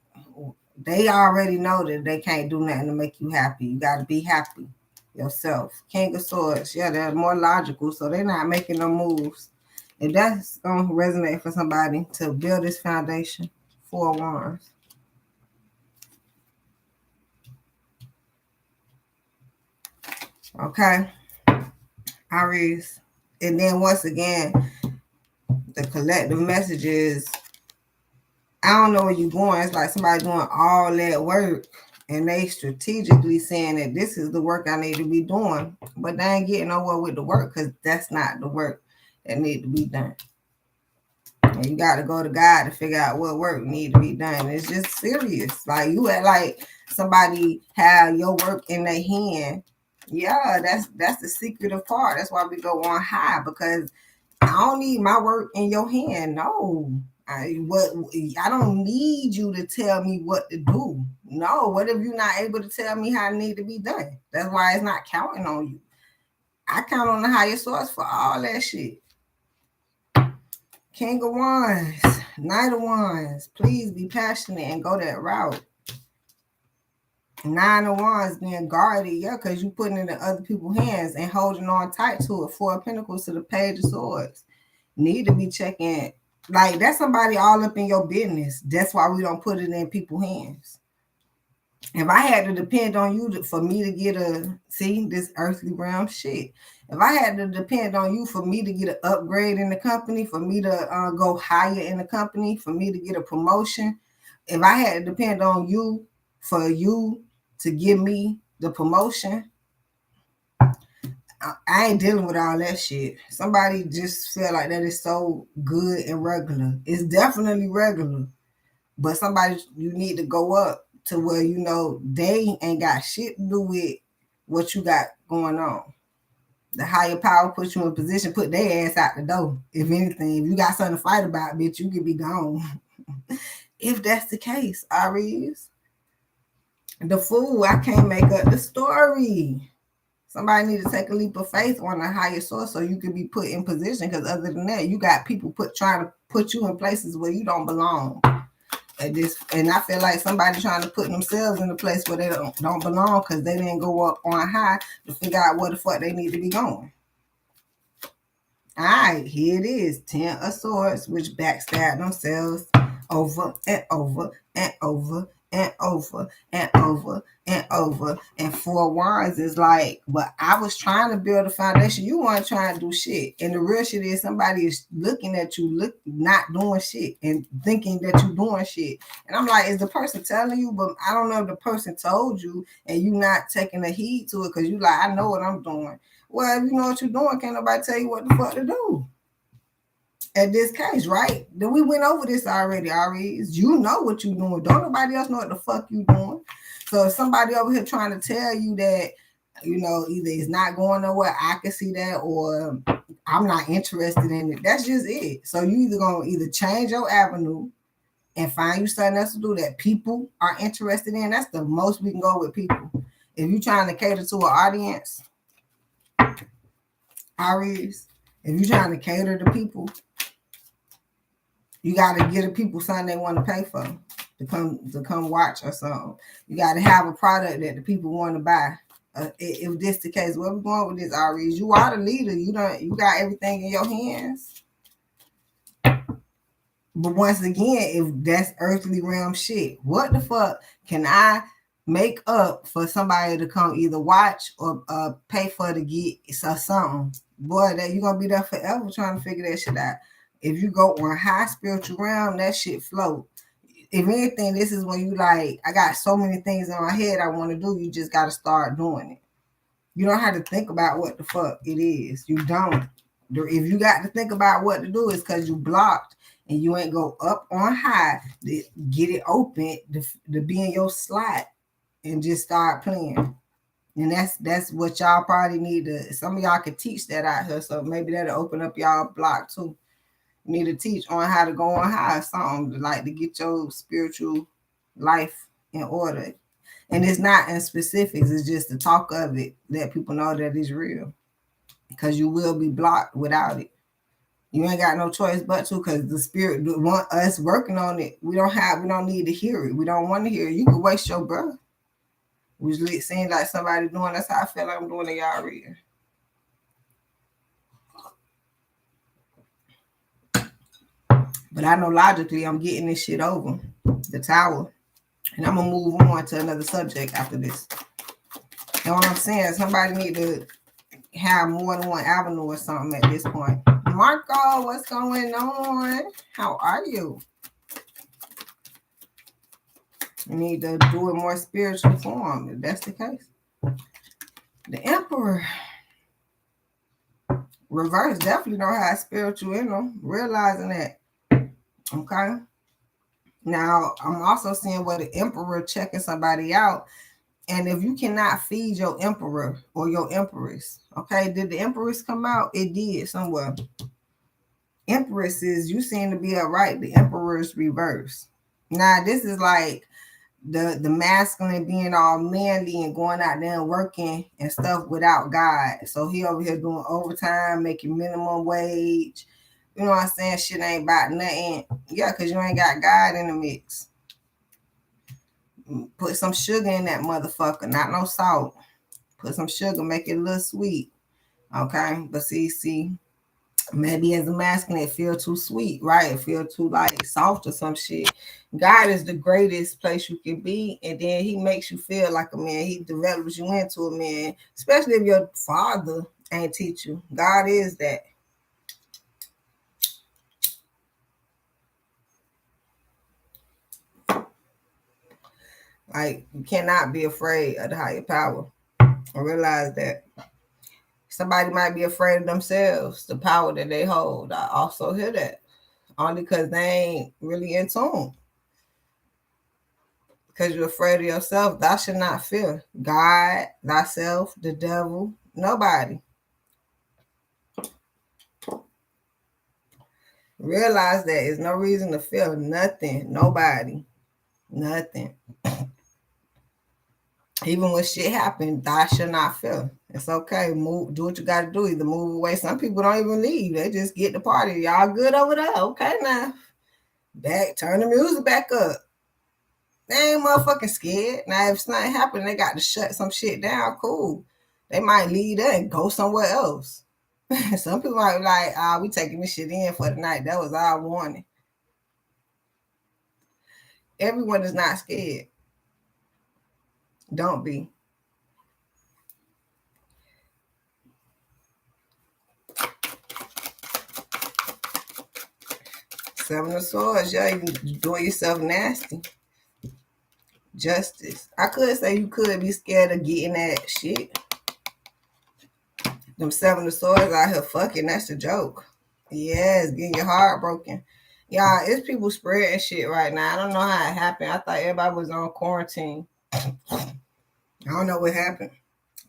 they already know that they can't do nothing to make you happy. You got to be happy yourself. King of Swords, they're more logical, so they're not making no moves. If that's going to resonate for somebody to build this foundation, 4 Wands. Okay, Aries. And then once again, the collective message is, I don't know where you're going. It's like somebody doing all that work and they strategically saying that this is the work I need to be doing, but they ain't getting nowhere with the work because that's not the work that need to be done. And you got to go to God to figure out what work need to be done. It's just serious. Like you act like somebody have your work in their hand. Yeah, that's the secretive part. That's why we go on high, because I don't need my work in your hand. No. I don't need you to tell me what to do. No, what if you're not able to tell me how it need to be done? That's why it's not counting on you. I count on the higher source for all that shit. King of Wands, Knight of Wands. Please be passionate and go that route. 9 of Wands being guarded, because you putting it in other people's hands and holding on tight to it. 4 of Pentacles to the Page of Swords. Need to be checking. Like, that's somebody all up in your business. That's why we don't put it in people's hands. If I had to depend on you for me to get this earthly realm shit. If I had to depend on you for me to get an upgrade in the company, for me to go higher in the company, for me to get a promotion, if I had to depend on you for you to give me the promotion, I ain't dealing with all that shit. Somebody just feel like that is so good and regular. It's definitely regular. But somebody, you need to go up to where they ain't got shit to do with what you got going on. The higher power puts you in position, put their ass out the door. If anything, if you got something to fight about, bitch, you could be gone. If that's the case, Aries. The Fool, I can't make up the story. Somebody need to take a leap of faith on a higher source so you can be put in position, because other than that, you got people trying to put you in places where you don't belong. And I feel like somebody trying to put themselves in a place where they don't belong because they didn't go up on high to figure out where the fuck they need to be going. All right, here it is. 10 of Swords, which backstab themselves. over and over and over and over and over and over. And Four Wands is like, but I was trying to build a foundation. You weren't trying to do shit. And the real shit is somebody is looking at you, not doing shit and thinking that you're doing shit. And I'm like, is the person telling you? But I don't know if the person told you and you not taking a heed to it because you like, I know what I'm doing. Well, if you know what you're doing, can't nobody tell you what the fuck to do. At this case, right? Then we went over this already, Aries. You know what you're doing. Don't nobody else know what the fuck you doing. So if somebody over here trying to tell you that, you know, either it's not going nowhere, I can see that, or I'm not interested in it. That's just it. So you either gonna change your avenue and find you something else to do that people are interested in. That's the most we can go with people. If you're trying to cater to an audience, Aries, if you're trying to cater to people, you got to give the people something they want to pay for to come watch or something. You got to have a product that the people want to buy. If this the case, where we going with this, Aries? You are the leader. You got everything in your hands. But once again, if that's earthly realm shit, what the fuck can I make up for somebody to come either watch or pay for to get something? Boy, that you're gonna be there forever trying to figure that shit out. If you go on high spiritual realm, that shit float. If anything, this is when you like, I got so many things in my head I want to do. You just got to start doing it. You don't have to think about what the fuck it is. You don't. If you got to think about what to do, it's because you blocked and you ain't go up on high to get it open to be in your slot and just start playing. And that's what y'all probably need to. Some of y'all could teach that out here, so maybe that'll open up y'all block too. You need to teach on how to go on high, something like to get your spiritual life in order. And it's not in specifics, it's just the talk of it, let people know that it's real. Because you will be blocked without it. You ain't got no choice but to, because the spirit want us working on it. We don't need to hear it. We don't want to hear it. You can waste your breath. Which seems like somebody doing. That's how I feel like I'm doing it, y'all reading. But I know logically I'm getting this shit over. The Tower. And I'm going to move on to another subject after this. You know what I'm saying? Somebody need to have more than one avenue or something at this point. Marco, what's going on? How are you? You need to do it more spiritual form, if that's the case. The Emperor. Reverse definitely don't have spiritual in them. Realizing that. Okay. Now, I'm also seeing where the Emperor checking somebody out. And if you cannot feed your Emperor or your Empress, okay, did the Empress come out? It did somewhere. Empresses, you seem to be all right. The Emperor's reverse. Now, this is like the masculine being all manly and going out there and working and stuff without God. So he over here doing overtime, making minimum wage. You know what I'm saying? Shit ain't about nothing. Yeah, because you ain't got God in the mix. Put some sugar in that motherfucker, not no salt. Put some sugar, make it a little sweet. Okay? But see, maybe as a masculine, it feel too sweet, right? It feel too like soft or some shit. God is the greatest place you can be, and then he makes you feel like a man. He develops you into a man, especially if your father ain't teach you. God is that. Like, you cannot be afraid of the higher power. I realize that. Somebody might be afraid of themselves, the power that they hold. I also hear that. Only because they ain't really in tune. Because you're afraid of yourself, thou should not fear God, thyself, the devil, nobody. Realize that there's no reason to fear nothing, nobody, nothing. Even when shit happens, thou should not fear. It's okay. Move, do what you got to do. Either move away. Some people don't even leave. They just get the party. Y'all good over there? Okay, now. Turn the music back up. They ain't motherfucking scared. Now, if something happen, they got to shut some shit down. Cool. They might leave there and go somewhere else. Some people might be like, we taking this shit in for the night. That was our warning. Everyone is not scared. Don't be. Seven of Swords, yeah, you doing yourself nasty. Justice. I could say you could be scared of getting that shit. Them Seven of Swords out here fucking, that's a joke. Yes, getting your heart broken. Y'all, it's people spreading shit right now. I don't know how it happened. I thought everybody was on quarantine. I don't know what happened.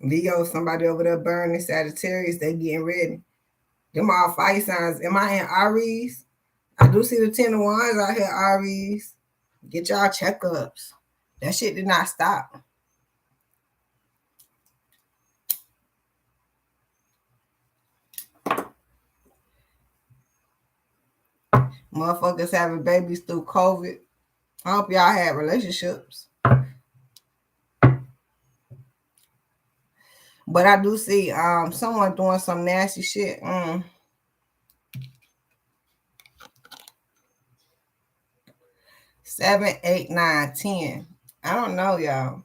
Leo, somebody over there burning Sagittarius, they getting ready. Them all fire signs. Am I in Aries? I do see the 10 of Wands out here, Aries. Get y'all checkups. That shit did not stop. Motherfuckers having babies through COVID. I hope y'all had relationships. But I do see someone doing some nasty shit. 7, 8, 9, 10. I don't know, y'all.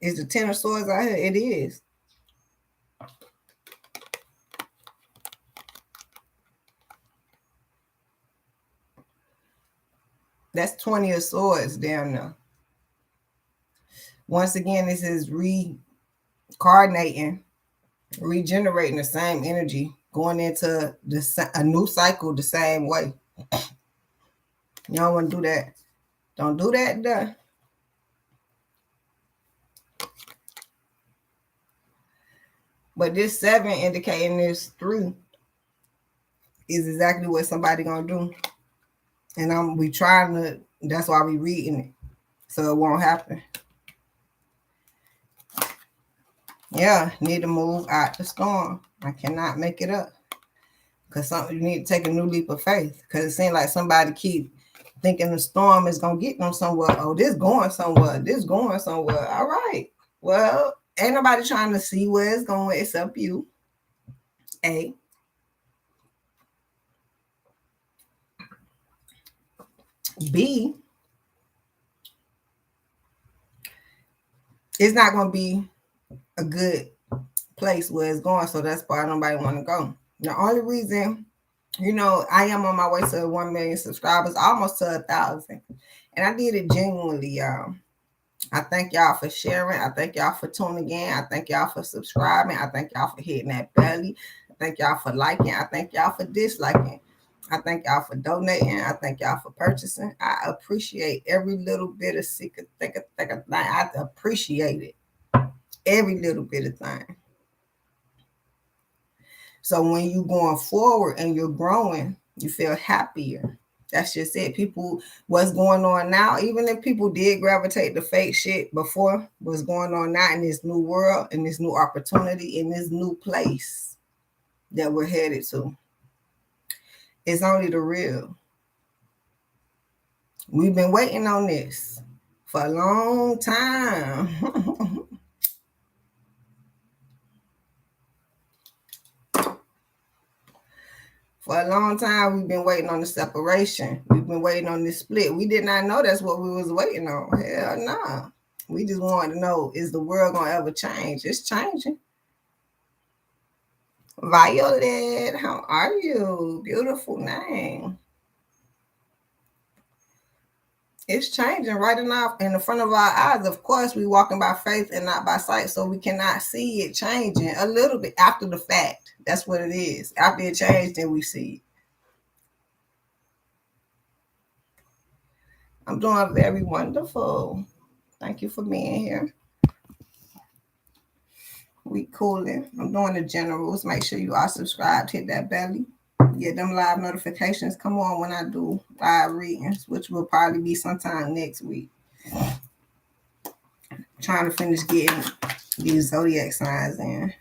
Is the 10 of Swords out here? It is. That's 20 of Swords down there. Once again, this is reincarnating, regenerating the same energy, going into a new cycle the same way. You don't want to do that. Don't do that, duh. But this 7 indicating this 3 is exactly what somebody gonna do. And we trying to, that's why we reading it. So it won't happen. Yeah, need to move out the storm. I cannot make it up. Because you need to take a new leap of faith. Because it seems like somebody keep thinking the storm is going to get them somewhere. Oh, this going somewhere. This going somewhere. All right. Well, ain't nobody trying to see where it's going except you. A. B. It's not going to be a good place where it's going. So that's why nobody want to go. The only reason, I am on my way to 1 million subscribers, almost to 1,000. And I did it genuinely, y'all. I thank y'all for sharing. I thank y'all for tuning in. I thank y'all for subscribing. I thank y'all for hitting that belly. I thank y'all for liking. I thank y'all for disliking. I thank y'all for donating. I thank y'all for purchasing. I appreciate every little bit of thing. I appreciate it. Every little bit of thing. So when you're going forward and you're growing, you feel happier. That's just it. People, what's going on now, even if people did gravitate to fake shit before, what's going on now in this new world, in this new opportunity, in this new place that we're headed to, it's only the real. We've been waiting on this for a long time. For a long time, we've been waiting on the separation. We've been waiting on this split. We did not know that's what we was waiting on. Hell no. Nah. We just wanted to know, is the world going to ever change? It's changing. Violet, how are you? Beautiful name. It's changing right enough in the front of our eyes. Of course, we walking by faith and not by sight, so we cannot see it changing a little bit after the fact. That's what it is. After it changed, then we see it. I'm doing very wonderful. Thank you for being here. We cooling. I'm doing the generals. Make sure you are subscribed. Hit that belly. Get them live notifications. Come on when I do live readings, which will probably be sometime next week. Trying to finish getting these zodiac signs in.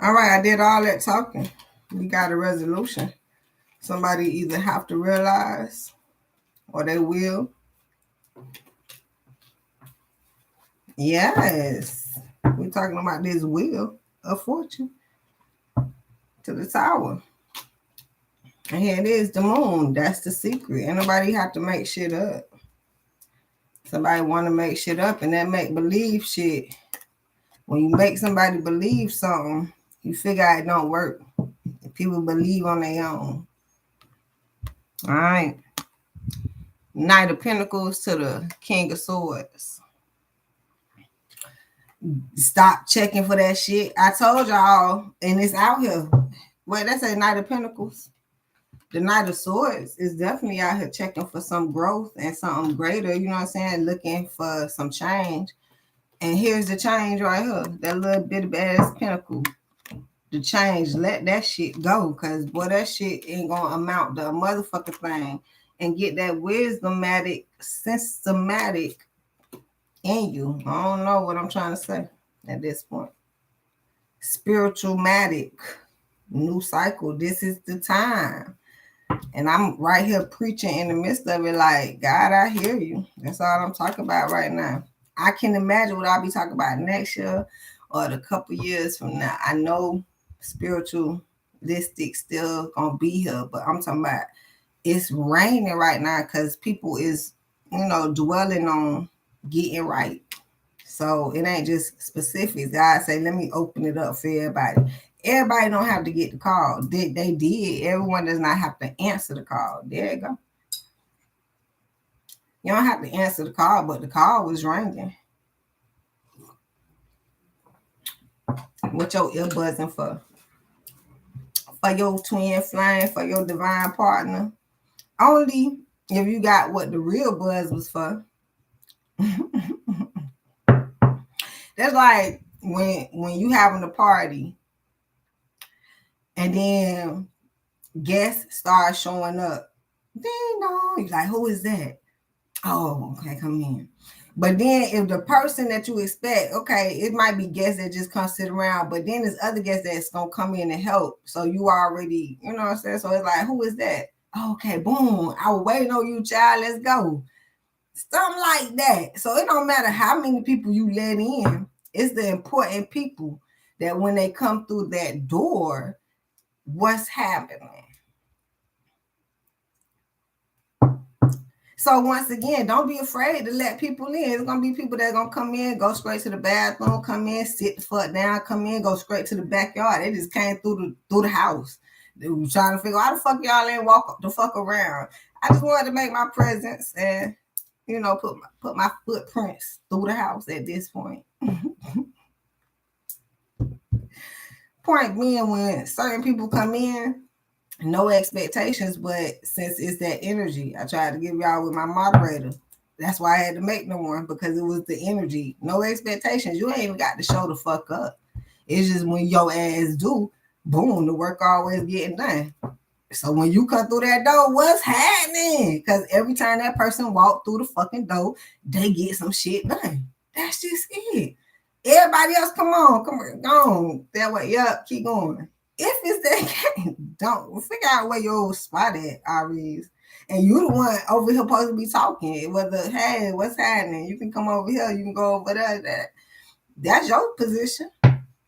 All right, I did all that talking. We got a resolution. Somebody either have to realize or they will. Yes. We're talking about this wheel of fortune to the tower. And here it is, the moon. That's the secret. Ain't nobody have to make shit up. Somebody want to make shit up, and that make believe shit. When you make somebody believe something, you figure out it don't work. People believe on their own. All right. Knight of Pentacles to the King of Swords. Stop checking for that shit. I told y'all, and it's out here. Wait, that's a Knight of Pentacles. The Knight of Swords is definitely out here checking for some growth and something greater. You know what I'm saying? Looking for some change. And here's the change right here. That little bit of ass pentacle. The change. Let that shit go. Because, boy, that shit ain't going to amount to a motherfucking thing. And get that wisdomatic, systematic in you. I don't know what I'm trying to say at this point. Spiritualmatic. New cycle. This is the time. And I'm right here preaching in the midst of it like, God, I hear you. That's all I'm talking about right now. I can imagine what I'll be talking about next year or a couple years from now. I know spiritualistic still gonna be here, but I'm talking about it's raining right now because people is, dwelling on getting right. So it ain't just specifics. God say, let me open it up for everybody. Everybody don't have to get the call. They did. Everyone does not have to answer the call. There you go. You don't have to answer the call, but the call was ringing. What your earbudsing for? For your twin flame, for your divine partner. Only if you got what the real buzz was for. That's like when you having a party and then guests start showing up. Ding dong. You're like, who is that? Oh, okay, come in. But then if the person that you expect, okay, it might be guests that just come sit around, but then there's other guests that's gonna come in and help. So you already, you know what I'm saying? So it's like, who is that? Okay, boom. I was waiting on you, child. Let's go. Something like that. So it don't matter how many people you let in. It's the important people that when they come through that door, what's happening? So once again, don't be afraid to let people in. It's gonna be people that gonna come in, go straight to the bathroom, come in, sit the fuck down, come in, go straight to the backyard. They just came through the house. They were trying to figure out how the fuck y'all ain't walk the fuck around. I just wanted to make my presence and put my footprints through the house at this point. Point being, when certain people come in, no expectations, but since it's that energy, I tried to give y'all with my moderator. That's why I had to make no one, because it was the energy. No expectations. You ain't even got to show the fuck up. It's just when your ass do, boom, the work always getting done. So when you come through that door, what's happening? Because every time that person walk through the fucking door, they get some shit done. That's just it. Everybody else, come on, go on. That way, yup, keep going. If it's that game, don't figure out where your spot at, Aries. And you the one over here supposed to be talking. Whether, hey, what's happening? You can come over here, you can go over there. That's your position.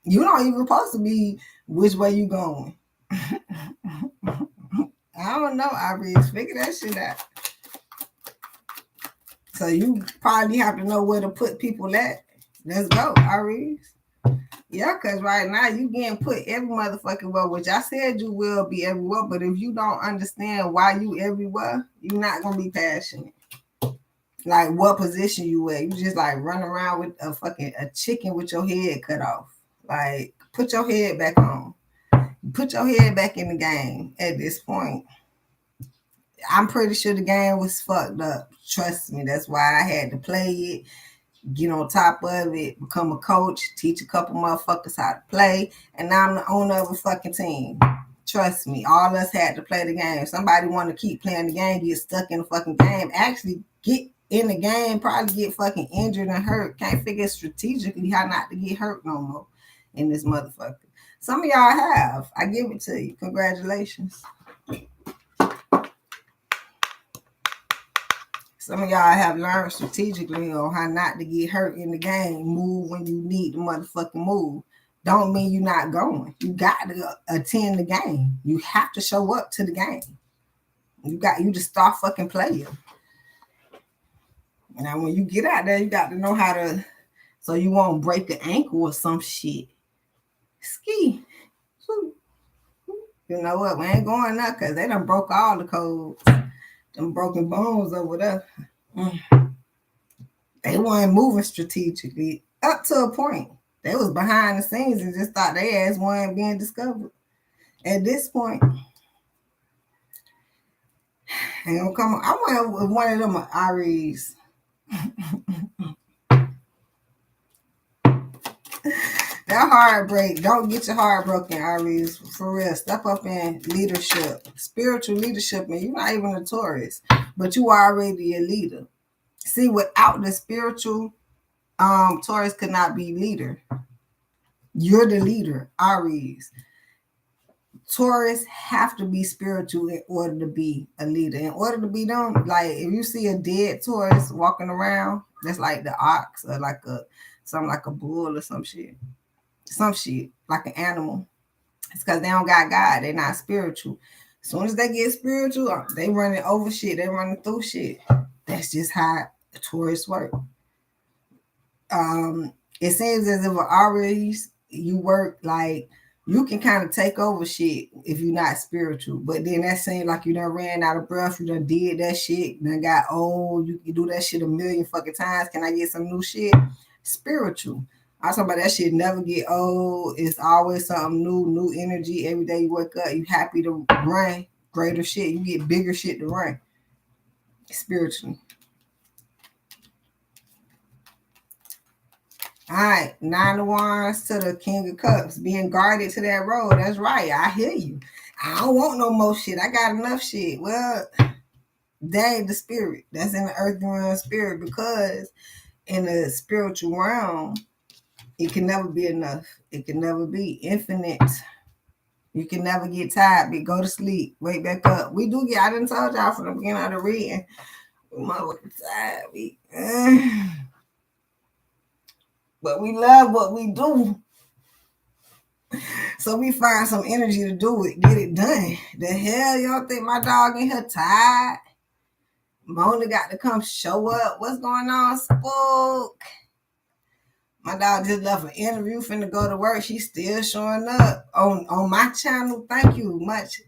You don't even supposed to be which way you going. I don't know, Aries. Figure that shit out. So you probably have to know where to put people at. Let's go, Aries. Yeah, because right now you getting put every motherfucking well, which I said you will be everywhere, but if you don't understand why you everywhere, you're not going to be passionate. Like what position you at. You just like run around with a chicken with your head cut off. Like put your head back on. Put your head back in the game at this point. I'm pretty sure the game was fucked up. Trust me. That's why I had to play it. Get on top of it, become a coach, teach a couple motherfuckers how to play, and now I'm the owner of a fucking team. Trust me, all us had to play the game. Somebody want to keep playing the game, get stuck in the fucking game, actually get in the game, probably get fucking injured and hurt. Can't figure strategically how not to get hurt no more in this motherfucker. Some of y'all have. I give it to you. Congratulations. Some of y'all have learned strategically on how not to get hurt in the game. Move when you need to motherfucking move. Don't mean you're not going. You got to attend the game. You have to show up to the game. You just start fucking playing. Now when you get out there, you got to know how to, so you won't break an ankle or some shit. Ski. You know what? We ain't going up because they done broke all the codes. Them broken bones over there. They weren't moving strategically up to a point. They was behind the scenes and just thought they ass weren't being discovered. At this point, ain't gonna come on. I wonder if one of them are Aries. That heartbreak, don't get your heart broken, Aries. For real, step up in leadership, spiritual leadership, and you're not even a Taurus, but you are already a leader. See, without the spiritual, Taurus could not be leader. You're the leader, Aries. Taurus have to be spiritual in order to be a leader. In order to be them, like if you see a dead Taurus walking around, that's like the ox or like something like a bull or some shit like an animal. It's because they don't got God. They're not spiritual. As soon as they get spiritual, they running over shit. They running through shit. That's just how Taurus work. It seems as if Aries, you work like you can kind of take over shit if you're not spiritual. But then that seems like you done ran out of breath. You done did that shit. Done got old. You can do that shit a million fucking times. Can I get some new shit? Spiritual. I'm talking about that shit never get old. It's always something new energy. Every day you wake up, you happy to run greater shit. You get bigger shit to run. Spiritually. All right, 9 of Wands to the King of Cups. Being guarded to that road. That's right. I hear you. I don't want no more shit. I got enough shit. Well, that ain't the spirit. That's in the earth realm spirit, because in the spiritual realm, it can never be enough. It can never be infinite. You can never get tired, but go to sleep. Wake back up. We do get, I didn't tell y'all from the beginning of the reading. We motherfucking tired. But we love what we do. So we find some energy to do it, get it done. The hell y'all think my dog in here tired? Mona got to come show up. What's going on, Spook? My dog just left an interview, finna go to work. She's still showing up on my channel. Thank you much.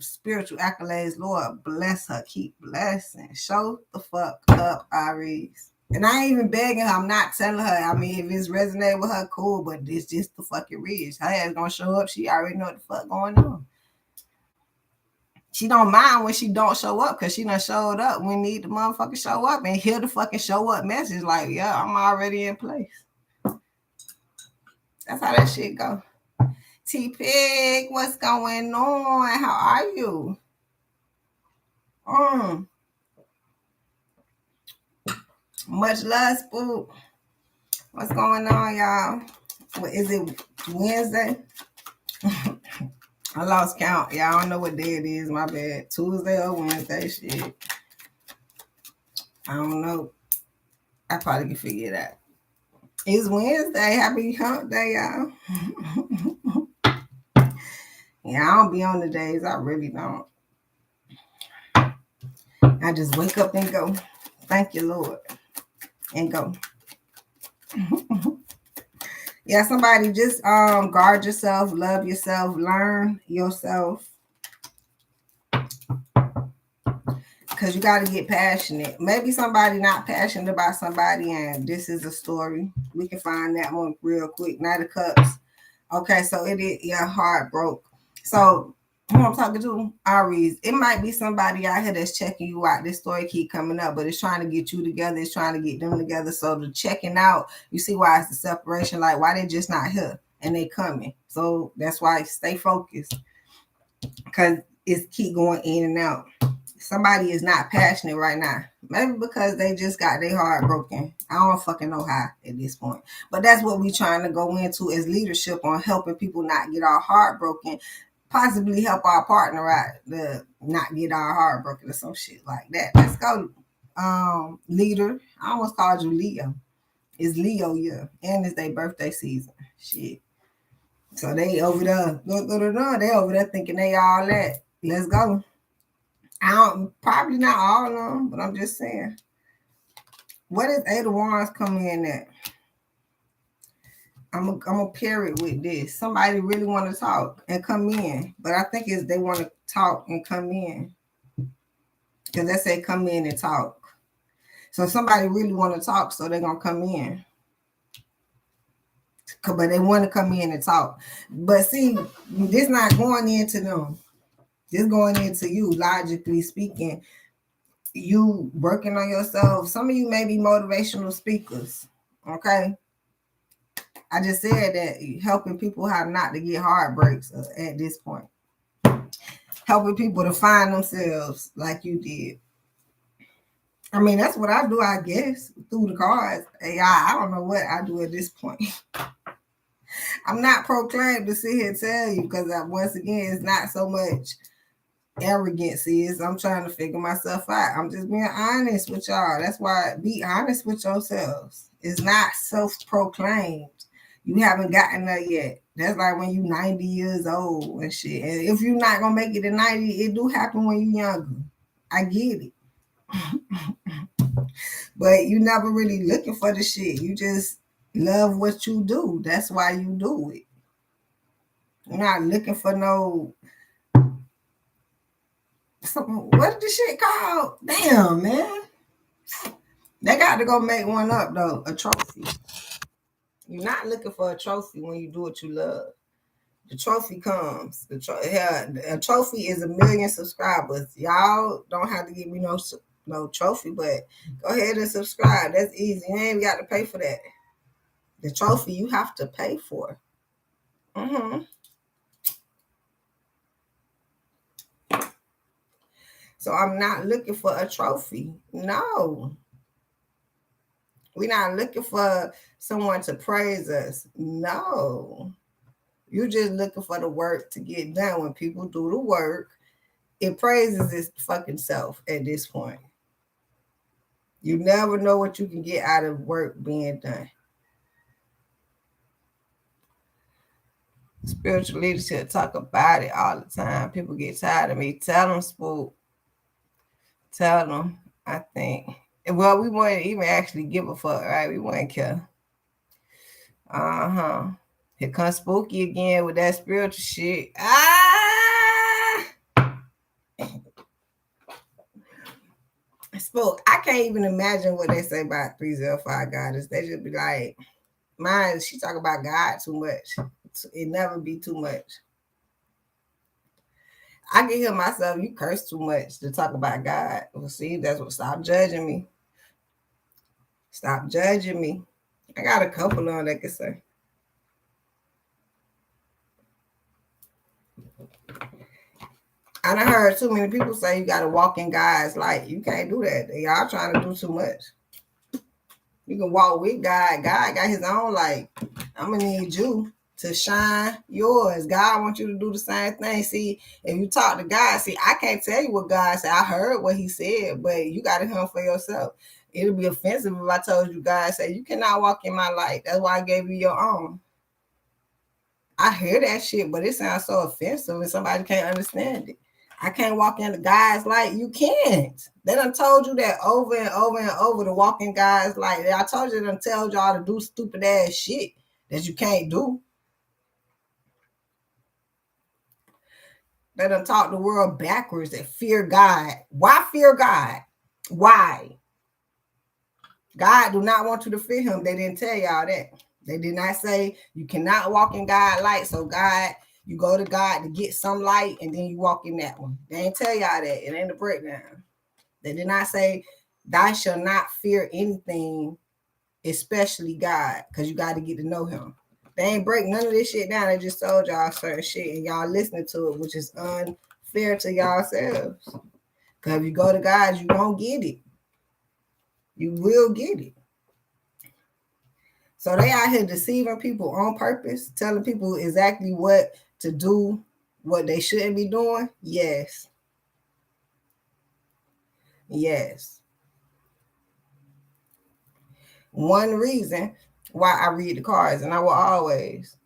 Spiritual accolades, Lord bless her. Keep blessing. Show the fuck up, Aries. And I ain't even begging her. I'm not telling her. I mean, if it's resonating with her, cool. But it's just the fucking Ridge. Her ass gonna show up. She already know what the fuck going on. She don't mind when she don't show up, because she done showed up. We need the motherfucker show up and hear the fucking show up message. Like, yeah, I'm already in place. That's how that shit go. T-Pig, what's going on? How are you? Much love, Spook. What's going on, y'all? What is it, Wednesday? I lost count. Y'all don't know what day it is. My bad. Tuesday or Wednesday, shit. I don't know. I probably can figure it out. It's Wednesday. Happy hump day, y'all. Yeah, I don't be on the days. I really don't. I just wake up and go. Thank you, Lord. And go. Yeah, somebody just guard yourself, love yourself, learn yourself. Because you got to get passionate. Maybe somebody not passionate about somebody, and this is a story. We can find that one real quick. Knight of Cups. Okay, so it is your heart broke. So who I'm talking to? Aries. It might be somebody out here that's checking you out. This story keep coming up, but it's trying to get you together. It's trying to get them together. So the checking out, you see why it's the separation. Like, why they just not here and they coming. So that's why stay focused, because it's keep going in and out. Somebody is not passionate right now. Maybe because they just got their heart broken. I don't fucking know how at this point. But that's what we're trying to go into as leadership, on helping people not get our heart broken. Possibly help our partner out to not get our heart broken or some shit like that. Let's go. Leader. I almost called you Leo. It's Leo year, and it's their birthday season. Shit. So they over there, they over there thinking they all that. Let's go. I don't, probably not all of them, but I'm just saying. What is Eight of Wands coming in at? I'm gonna pair it with this. Somebody really want to talk and come in, but I think it's they want to talk and come in because they say come in and talk. So somebody really want to talk, so they're gonna come in. But they want to come in and talk. But see, this not going into them. This going into you, logically speaking. You working on yourself. Some of you may be motivational speakers. Okay. I just said that helping people how not to get heartbreaks at this point. Helping people to find themselves like you did. I mean, that's what I do, I guess, through the cards. Hey, I don't know what I do at this point. I'm not proclaimed to sit here and tell you because once again, it's not so much arrogance is. I'm trying to figure myself out. I'm just being honest with y'all. That's why be honest with yourselves. It's not self-proclaimed. You haven't gotten there yet. That's like when you 90 years old and shit. And if you're not gonna make it to 90, it do happen when you're younger. I get it. But you never really looking for the shit. You just love what you do. That's why you do it. You're not looking for no what the shit called? Damn, man. They got to go make one up though, a trophy. You're not looking for a trophy when you do what you love. The trophy comes. A trophy is 1 million subscribers. Y'all don't have to give me no trophy, but go ahead and subscribe. That's easy. You ain't got to pay for that. The trophy you have to pay for. So I'm not looking for a trophy. No. We're not looking for someone to praise us. No. You're just looking for the work to get done. When people do the work, it praises its fucking self at this point. You never know what you can get out of work being done. Spiritual leadership, talk about it all the time. People get tired of me. Tell them, Spook. Tell them, I think. Well, we wouldn't even actually give a fuck, right? We wouldn't care. Here comes Spooky again with that spiritual shit. Spook, I can't even imagine what they say about 305 goddess. They just be like, mine, she talk about God too much. It never be too much. I can hear myself, you curse too much to talk about God. Well, see, that's what, stop judging me. Stop judging me. I got a couple on that can say. I done heard too many people say you got to walk in God's light. You can't do that. Y'all trying to do too much. You can walk with God. God got his own light. I'm going to need you to shine yours. God wants you to do the same thing. See, if you talk to God, see, I can't tell you what God said. I heard what he said, but you got to hear him for yourself. It'll be offensive if I told you, God said, you cannot walk in my light. That's why I gave you your own. I hear that shit, but it sounds so offensive and somebody can't understand it. I can't walk in the God's light. You can't. They done told you that over and over and over to walk in God's light. I told you, they done told y'all to do stupid ass shit that you can't do. They done taught the world backwards that fear God. Why fear God? Why? God do not want you to fear him. They didn't tell y'all that. They did not say you cannot walk in God's light. So God, you go to God to get some light and then you walk in that one. They didn't tell y'all that. It ain't a breakdown. They did not say thou shall not fear anything, especially God, because you got to get to know him. They ain't break none of this shit down. They just told y'all certain shit and y'all listening to it, which is unfair to y'allselves. Because if you go to God, you won't get it. You will get it. So they out here deceiving people on purpose, telling people exactly what to do, what they shouldn't be doing. Yes. Yes. one reason why I read the cards, and I will always.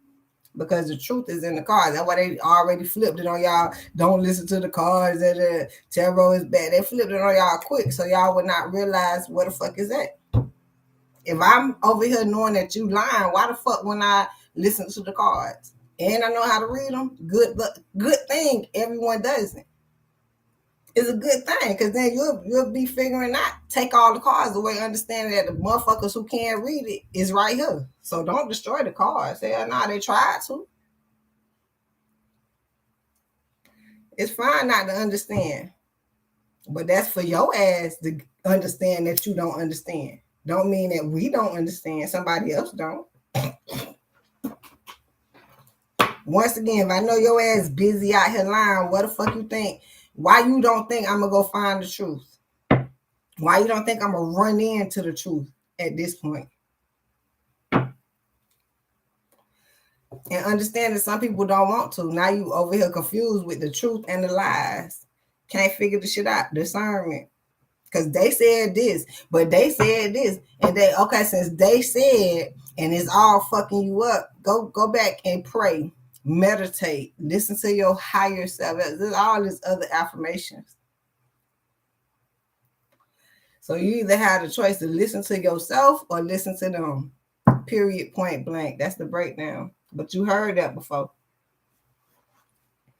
Because the truth is in the cards. That's why they already flipped it on y'all. Don't listen to the cards. That tarot is bad. They flipped it on y'all quick, so y'all would not realize what the fuck is that. If I'm over here knowing that you lying, why the fuck when I listen to the cards and I know how to read them? Good thing everyone doesn't. It's a good thing because then you'll be figuring out, take all the cards away, understanding that the motherfuckers who can't read it is right here. So don't destroy the cards. Hell nah, they tried to. It's fine not to understand, but that's for your ass to understand that you don't understand. Don't mean that we don't understand. Somebody else don't. Once again, if I know your ass busy out here lying, what the fuck you think? Why you don't think I'm gonna go find the truth? Why you don't think I'm gonna run into the truth at this point? And understand that some people don't want to. Now you over here confused with the truth and the lies. Can't figure the shit out. Discernment. Because they said this, but they said this. And they, okay, since they said, and it's all fucking you up, go back and pray. Meditate. Listen to your higher self. There's all these other affirmations. So you either have the choice to listen to yourself or listen to them. Period, point blank. That's the breakdown. But you heard that before.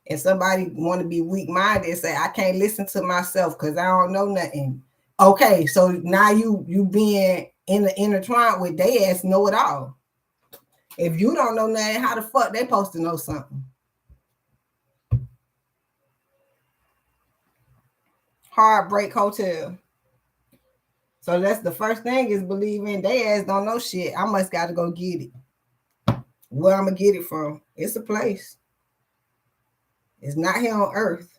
And somebody want to be weak-minded and say, I can't listen to myself because I don't know nothing. Okay, so now you being intertwined with they ass know it all. If you don't know nothing, how the fuck they supposed to know something? Heartbreak Hotel. So that's the first thing is believing they ass don't know shit. I must got to go get it. Where I'm going to get it from? It's a place. It's not here on earth.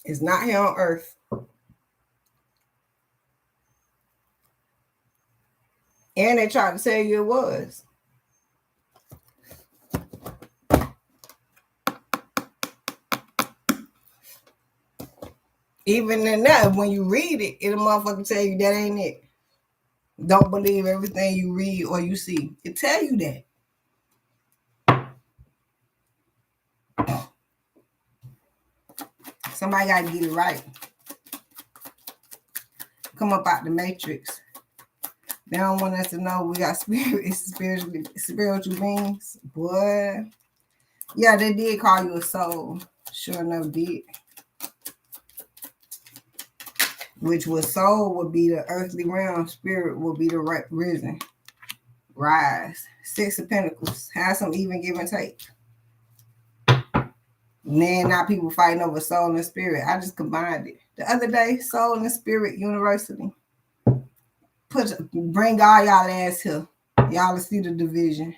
It's not here on earth. And they tried to tell you it was. Even in that, when you read it, it'll motherfucker tell you that ain't it. Don't believe everything you read or you see. It tell you that. Somebody got to get it right. Come up out the matrix. They don't want us to know we got spiritual beings. Boy. Yeah, they did call you a soul. Sure enough did. Which was soul would be the earthly realm. Spirit will be the risen. Rise. Six of Pentacles. Have some even give and take. Then now people fighting over soul and spirit. I just combined it. The other day, Soul and Spirit University. Bring all y'all ass here. Y'all will see the division.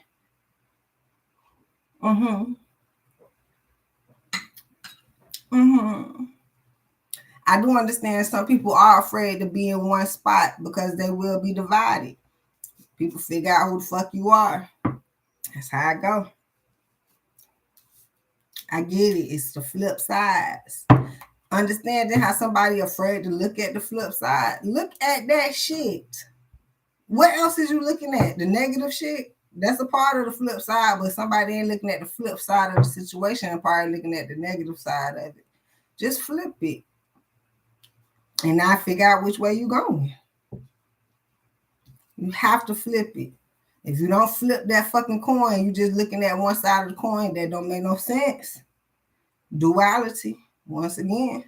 I do understand some people are afraid to be in one spot because they will be divided. People figure out who the fuck you are. That's how I go. I get it. It's the flip sides. Understanding how somebody afraid to look at the flip side. Look at that shit. What else is you looking at? The negative shit? That's a part of the flip side, but somebody ain't looking at the flip side of the situation and probably looking at the negative side of it. Just flip it. And now figure out which way you're going. You have to flip it. If you don't flip that fucking coin, you just looking at one side of the coin that don't make no sense. Duality, once again.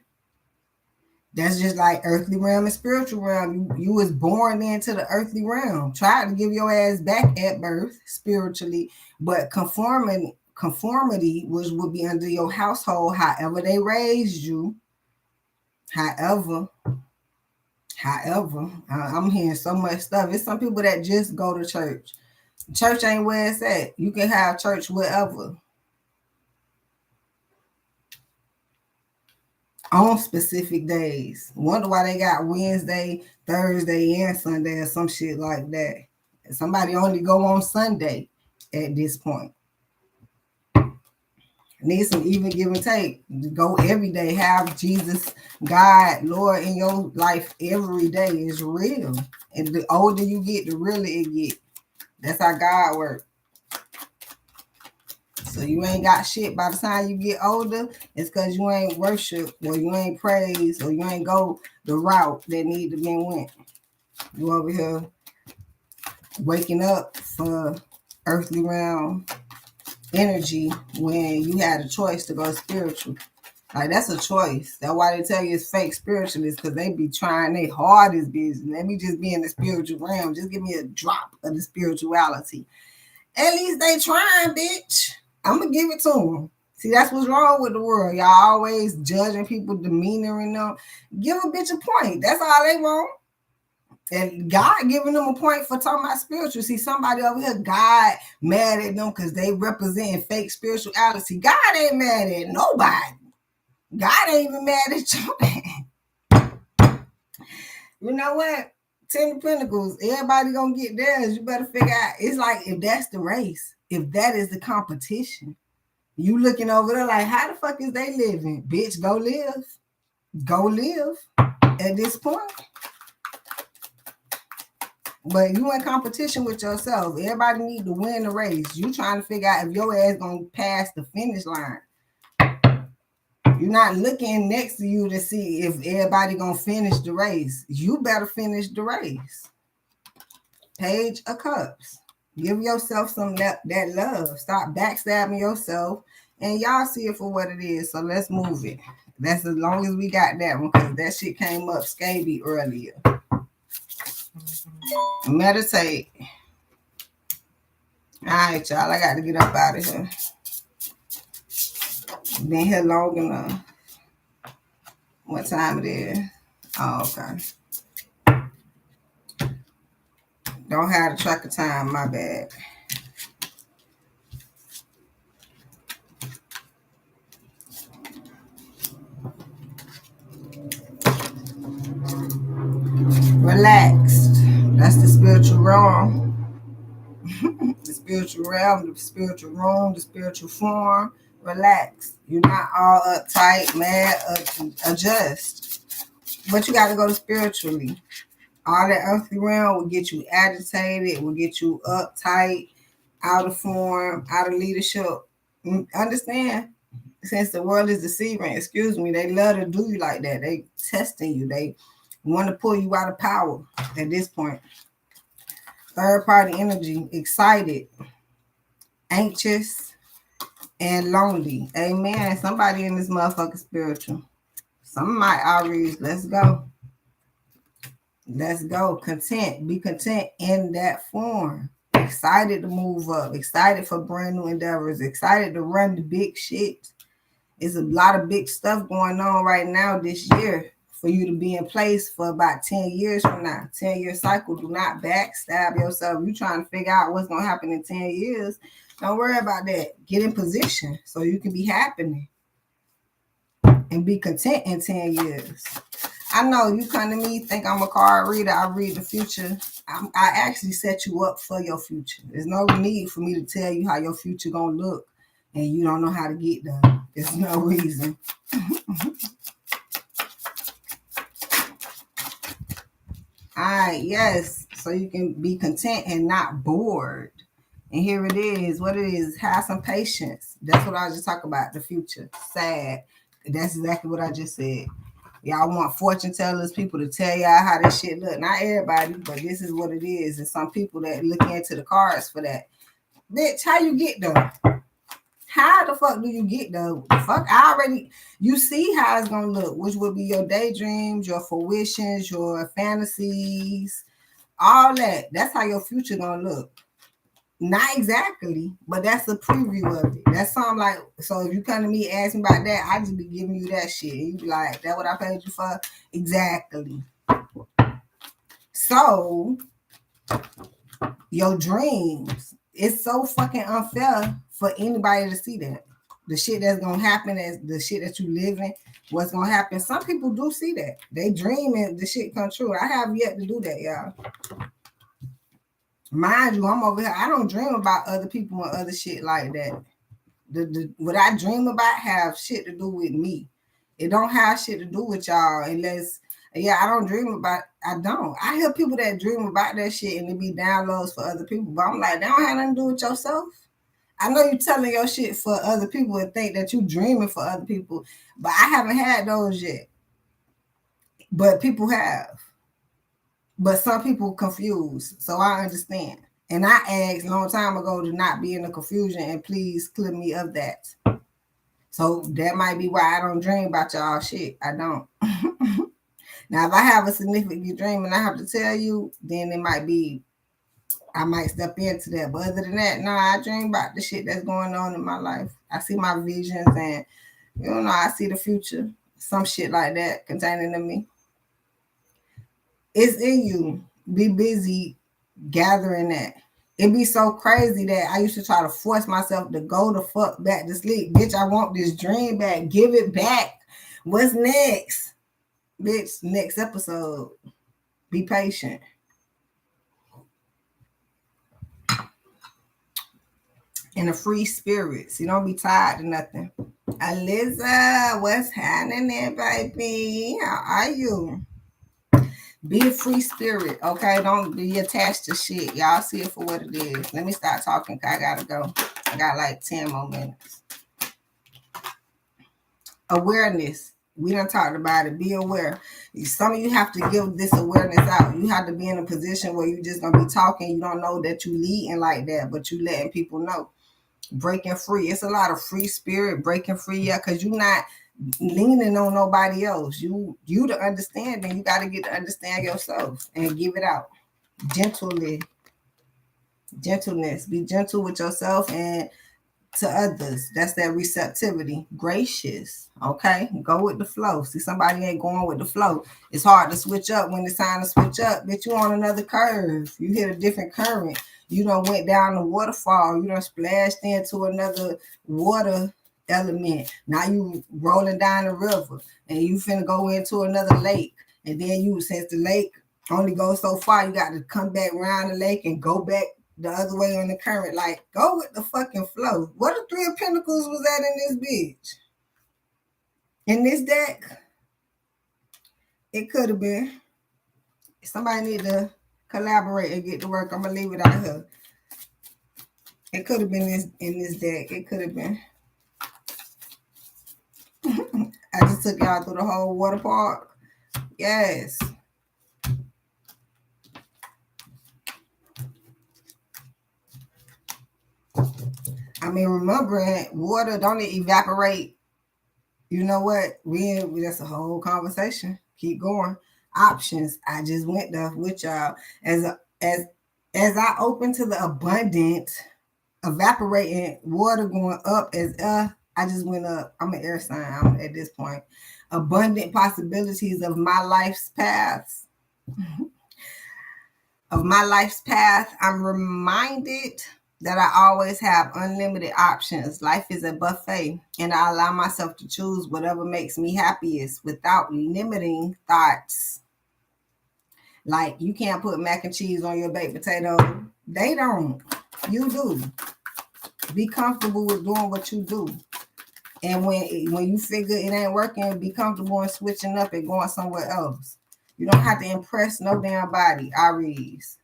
That's just like earthly realm and spiritual realm. You was born into the earthly realm. Tried to give your ass back at birth spiritually, but conformity would be under your household, however they raised you. However, I'm hearing so much stuff. It's some people that just go to church. Church ain't where it's at. You can have church wherever. On specific days. Wonder why they got Wednesday, Thursday, and Sunday or some shit like that. Somebody only go on Sunday at this point. Need some even give and take. Go every day. Have Jesus, God, Lord in your life every day is real. And the older you get, the realer it get. That's how God works. So you ain't got shit by the time you get older. It's because you ain't worship or you ain't praise or you ain't go the route that need to be went. You over here waking up for earthly realm energy when you had a choice to go spiritual. Like, that's a choice. That's why they tell you it's fake spiritualists, because they be trying their hardest business. Let me just be in the spiritual realm. Just give me a drop of the spirituality. At least they trying, bitch. I'm going to give it to them. See, that's what's wrong with the world. Y'all always judging people demeanor and them. Give a bitch a point. That's all they want. And God giving them a point for talking about spiritual. See, somebody over here, God mad at them because they represent fake spirituality. God ain't mad at nobody. God ain't even mad at you. You know what? 10 of Pentacles, everybody gonna get theirs. You better figure out. It's like, if that's the race, if that is the competition, you looking over there like, how the fuck is they living? Bitch, go live. Go live at this point. But you in competition with yourself. Everybody need to win the race. You trying to figure out if your ass gonna pass the finish line. You're not looking next to you to see if everybody gonna finish the race. You better finish the race. Page of Cups. Give yourself some that love. Stop backstabbing yourself. And y'all see it for what it is. So let's move it. That's as long as we got that one, because that shit came up scabby earlier. Meditate. All right, y'all. I got to get up out of here. Been here long enough. What time it is? Oh, okay. Don't have the track of time. My bad. Relaxed. That's the spiritual realm. The spiritual realm, the spiritual room, the spiritual form. Relax. You're not all uptight, mad, adjust. But you got to go to spiritually. All that earthly realm will get you agitated, will get you uptight, out of form, out of leadership. Understand? Since the world is deceiving, they love to do you like that. They testing you. They want to pull you out of power at this point. Third party energy, excited, anxious, and lonely. Amen. Somebody in this motherfucker spiritual. Some of my Aries, let's go. Let's go. Content. Be content in that form. Excited to move up. Excited for brand new endeavors. Excited to run the big shit. It's a lot of big stuff going on right now this year for you to be in place for about 10 years from now. 10-year cycle. Do not backstab yourself. You trying to figure out what's going to happen in 10 years. Don't worry about that. Get in position so you can be happening and be content in 10 years. I know you come to me, think I'm a card reader. I read the future. I actually set you up for your future. There's no need for me to tell you how your future going to look and you don't know how to get there. There's no reason. All right, yes. So you can be content and not bored. And here it is. What it is, have some patience. That's what I was just talking about, the future. Sad. That's exactly what I just said. Y'all want fortune tellers, people to tell y'all how this shit look. Not everybody, but this is what it is. And some people that look into the cards for that. Bitch, how you get there? How the fuck do you get there? Fuck, you see how it's gonna look, which would be your daydreams, your fruitions, your fantasies, all that. That's how your future gonna look. Not exactly, but that's a preview of it. That's something like, so if you come to me ask me about that, I just be giving you that shit. You be like, that what I paid you for? Exactly. So, your dreams, it's so fucking unfair for anybody to see that. The shit that's gonna happen, as the shit that you live in, what's gonna happen. Some people do see that. They dream and the shit come true. I have yet to do that, y'all. Mind you, I'm over here. I don't dream about other people and other shit like that. What I dream about have shit to do with me. It don't have shit to do with y'all unless, I don't dream about, I don't. I hear people that dream about that shit and it be downloads for other people, but I'm like, that don't have nothing to do with yourself. I know you telling your shit for other people and think that you dreaming for other people, but I haven't had those yet. But people have. But some people confused, so I understand. And I asked a long time ago to not be in the confusion and please clear me of that. So that might be why I don't dream about y'all shit. I don't. Now, if I have a significant dream and I have to tell you, then it might be, I might step into that. But other than that, I dream about the shit that's going on in my life. I see my visions and, I see the future. Some shit like that containing in me. It's in you. Be busy gathering that. It'd be so crazy that I used to try to force myself to go the fuck back to sleep. Bitch, I want this dream back. Give it back. What's next? Bitch, next episode. Be patient. In a free spirit. So you don't be tired of nothing. Alyssa, what's happening, baby? How are you? Be a free spirit, okay? Don't be attached to shit. Y'all see it for what it is. Let me start talking because I gotta go. I got like 10 more minutes. Awareness. We done talked about it. Be aware. Some of you have to give this awareness out. You have to be in a position where you're just gonna be talking. You don't know that you leading like that, but you letting people know. Breaking free. It's a lot of free spirit breaking free, because you're not leaning on nobody else. You to understand, and you got to get to understand yourself and give it out gentleness. Be gentle with yourself and to others. That's that receptivity. Gracious. Okay, go with the flow. See, somebody ain't going with the flow. It's hard to switch up when it's time to switch up. Bitch, you on another curve. You hit a different current. You done went down the waterfall. You done splashed into another water element. Now you rolling down the river and you finna go into another lake. And then since the lake only goes so far, you got to come back around the lake and go back the other way on the current. Like, go with the fucking flow. What the Three of Pentacles was that in this bitch? In this deck? It could have been. Somebody need to collaborate and get to work. I'm going to leave it out here. It could have been in this deck. It could have been. I just took y'all through the whole water park. Yes. I mean, remembering water, don't it evaporate? You know what? That's a whole conversation. Keep going. Options. I just went there with y'all. As I open to the abundant, evaporating water going up as I just went up. I'm an air sign. I'm at this point. Abundant possibilities of my life's paths. I'm reminded that I always have unlimited options. Life is a buffet, and I allow myself to choose whatever makes me happiest without limiting thoughts. Like, you can't put mac and cheese on your baked potato. They don't. You do. Be comfortable with doing what you do. And when you figure it ain't working, be comfortable in switching up and going somewhere else. You don't have to impress no damn body. Aries.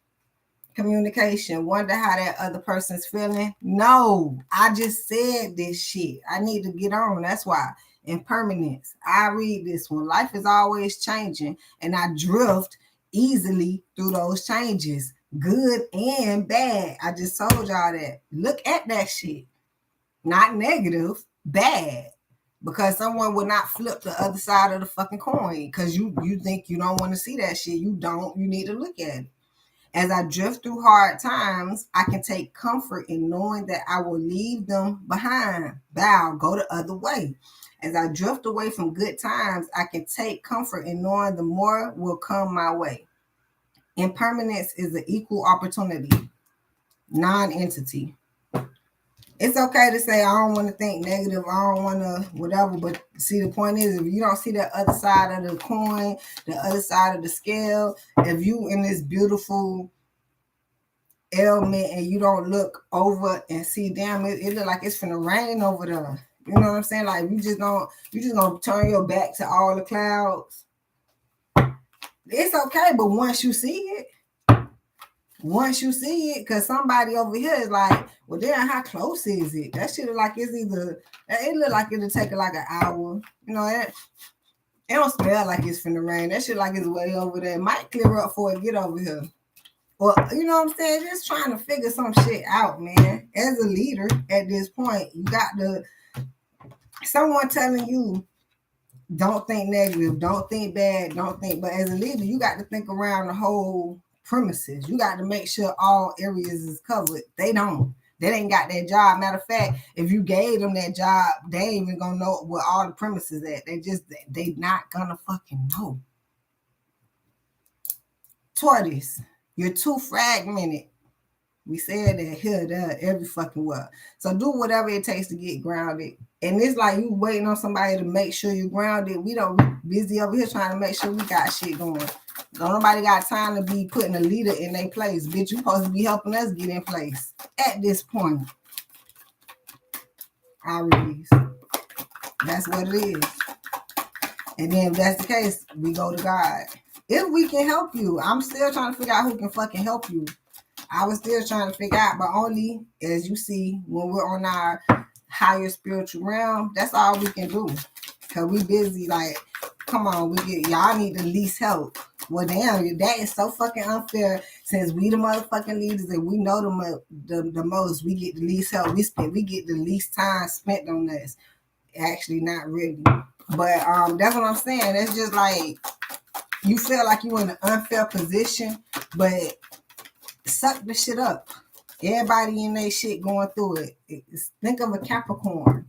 Communication. Wonder how that other person's feeling. No, I just said this shit. I need to get on. That's why. Impermanence. I read this one. Life is always changing, and I drift easily through those changes, good and bad. I just told y'all that. Look at that shit. Not negative, bad. Because someone would not flip the other side of the fucking coin because you think you don't want to see that shit. You don't. You need to look at it. As I drift through hard times, I can take comfort in knowing that I will leave them behind. Bow, go the other way. As I drift away from good times, I can take comfort in knowing the more will come my way. Impermanence is an equal opportunity, non-entity. It's okay to say, I don't want to think negative, I don't want to whatever, but see, the point is, if you don't see the other side of the coin, the other side of the scale, if you in this beautiful ailment and you don't look over and see, damn, it look like it's finna rain over there. You know what I'm saying? Like you just gonna turn your back to all the clouds. It's okay, but once you see it, because somebody over here is like, well, damn, how close is it? That shit look like it's either, it look like it'll take like an hour. You know, it don't smell like it's finna rain. That shit like it's way over there. It might clear up before it get over here. Well, you know what I'm saying? Just trying to figure some shit out, man. As a leader at this point, you got someone telling you, don't think negative, don't think bad, don't think, but as a leader, you got to think around the whole premises. You got to make sure all areas is covered. They ain't got that job. Matter of fact, if you gave them that job, they ain't even gonna know where all the premises at. They not gonna fucking know. Tortoise, you're too fragmented. We said that here, there, every fucking word. So do whatever it takes to get grounded. And it's like you waiting on somebody to make sure you're grounded. We don't busy over here trying to make sure we got shit going. Don't nobody got time to be putting a leader in their place. Bitch, you supposed to be helping us get in place at this point. Aries. That's what it is. And then if that's the case, we go to God. If we can help you, I'm still trying to figure out who can fucking help you. I was still trying to figure out, but only, as you see, when we're on our higher spiritual realm, that's all we can do. Because we busy, like, come on, y'all need the least help. Well, damn, that is so fucking unfair. Since we the motherfucking leaders and we know the most, we get the least help. We get the least time spent on this. Actually, not really. But that's what I'm saying. That's just like, you feel like you're in an unfair position, but suck the shit up. Everybody in their shit going through it. Think of a Capricorn.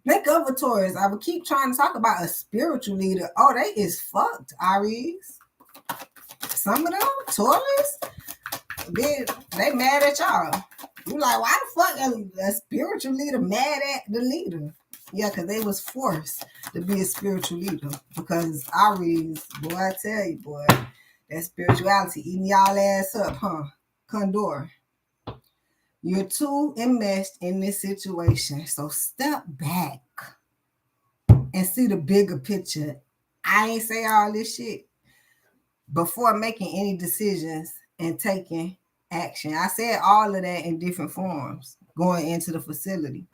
Think of a Taurus. I would keep trying to talk about a spiritual leader. Oh, they is fucked, Aries. Some of them, Taurus, they mad at y'all. You like, why the fuck a spiritual leader mad at the leader? Yeah, because they was forced to be a spiritual leader. Because Aries, boy, I tell you, boy, that spirituality eating y'all ass up, huh? Condor. You're too enmeshed in this situation. So step back and see the bigger picture. I ain't say all this shit before making any decisions and taking action. I said all of that in different forms going into the facility.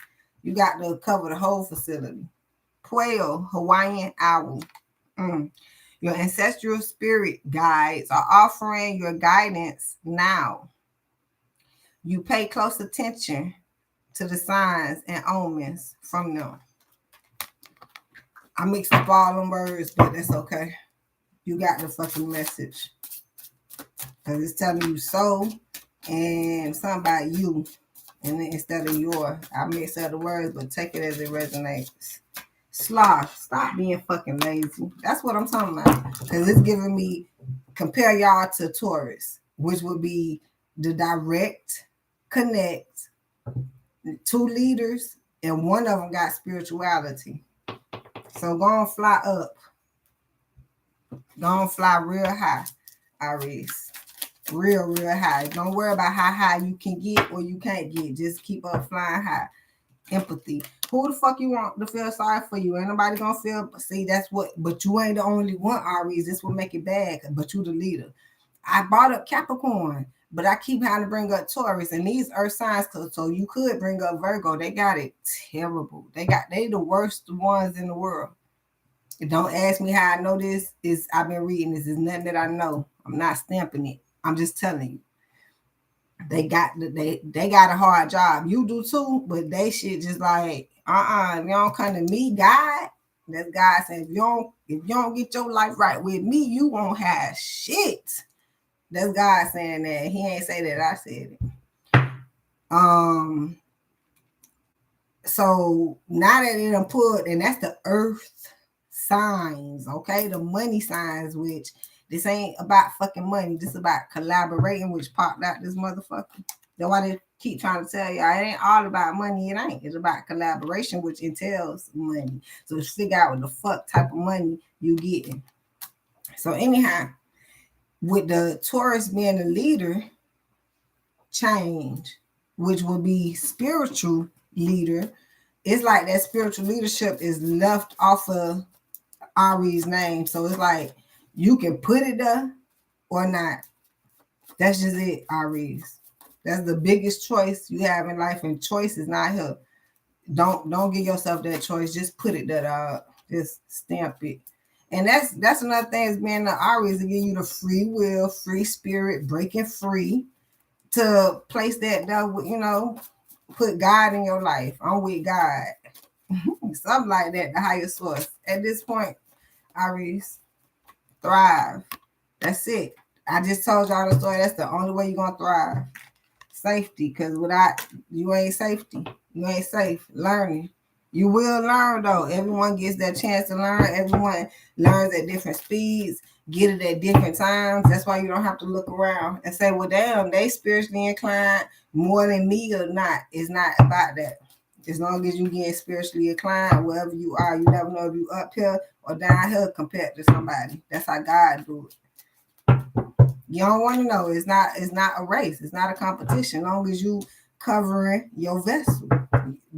You got to cover the whole facility. Quail, Hawaiian owl. Your ancestral spirit guides are offering your guidance now. You pay close attention to the signs and omens from them. I mixed up all them words, but that's okay. You got the fucking message. Because it's telling you so and something about you. And then instead of your, I mixed up the words, but take it as it resonates. Sloth, stop being fucking lazy. That's what I'm talking about. Because it's giving me, compare y'all to Taurus, which would be the direct connect, two leaders, and one of them got spirituality. So go on, fly up. Go on, fly real high, Aries. Real high. Don't worry about how high you can get or you can't get. Just keep up flying high. Empathy. Who the fuck you want to feel sorry for you? Ain't nobody gonna feel. See, that's what. But you ain't the only one, Aries. This will make it bad. But you the leader. I brought up Capricorn, but I keep having to bring up Taurus and these earth signs. So you could bring up Virgo. They got it terrible. They the worst ones in the world. Don't ask me how I know this. I've been reading this. It's nothing that I know. I'm not stamping it. I'm just telling you. They got a hard job. You do too, but they shit just like, if you don't come to me, God, that's God saying, if you don't get your life right with me, you won't have shit. That's God saying that. He ain't say that, I said it. So now that it done put, and that's the earth signs, okay? The money signs, which this ain't about fucking money. This about collaborating, which popped out this motherfucker. That's why they keep trying to tell y'all it ain't all about money. It ain't. It's about collaboration, which entails money. So let's figure out what the fuck type of money you getting. So anyhow, with the Taurus being the leader, change, which will be spiritual leader. It's like that spiritual leadership is left off of Aries' name. So it's like you can put it there or not. That's just it, Aries. That's the biggest choice you have in life, and choice is not here. Don't give yourself that choice. Just put it there. Just stamp it. And that's another thing is being the Aries to give you the free will, free spirit, breaking free to place that put God in your life. I'm with God. Something like that, the higher source. At this point, Aries, thrive. That's it. I just told y'all the story. That's the only way you're gonna thrive. Safety, because without you ain't safety. You ain't safe. Learning. You will learn though. Everyone gets that chance to learn. Everyone learns at different speeds, get it at different times. That's why you don't have to look around and say, well, damn, they spiritually inclined more than me or not. It's not about that. As long as you get spiritually inclined, wherever you are, you never know if you up here or down here compared to somebody. That's how God do it. You don't want to know. It's not a race. It's not a competition. As long as you covering your vessel.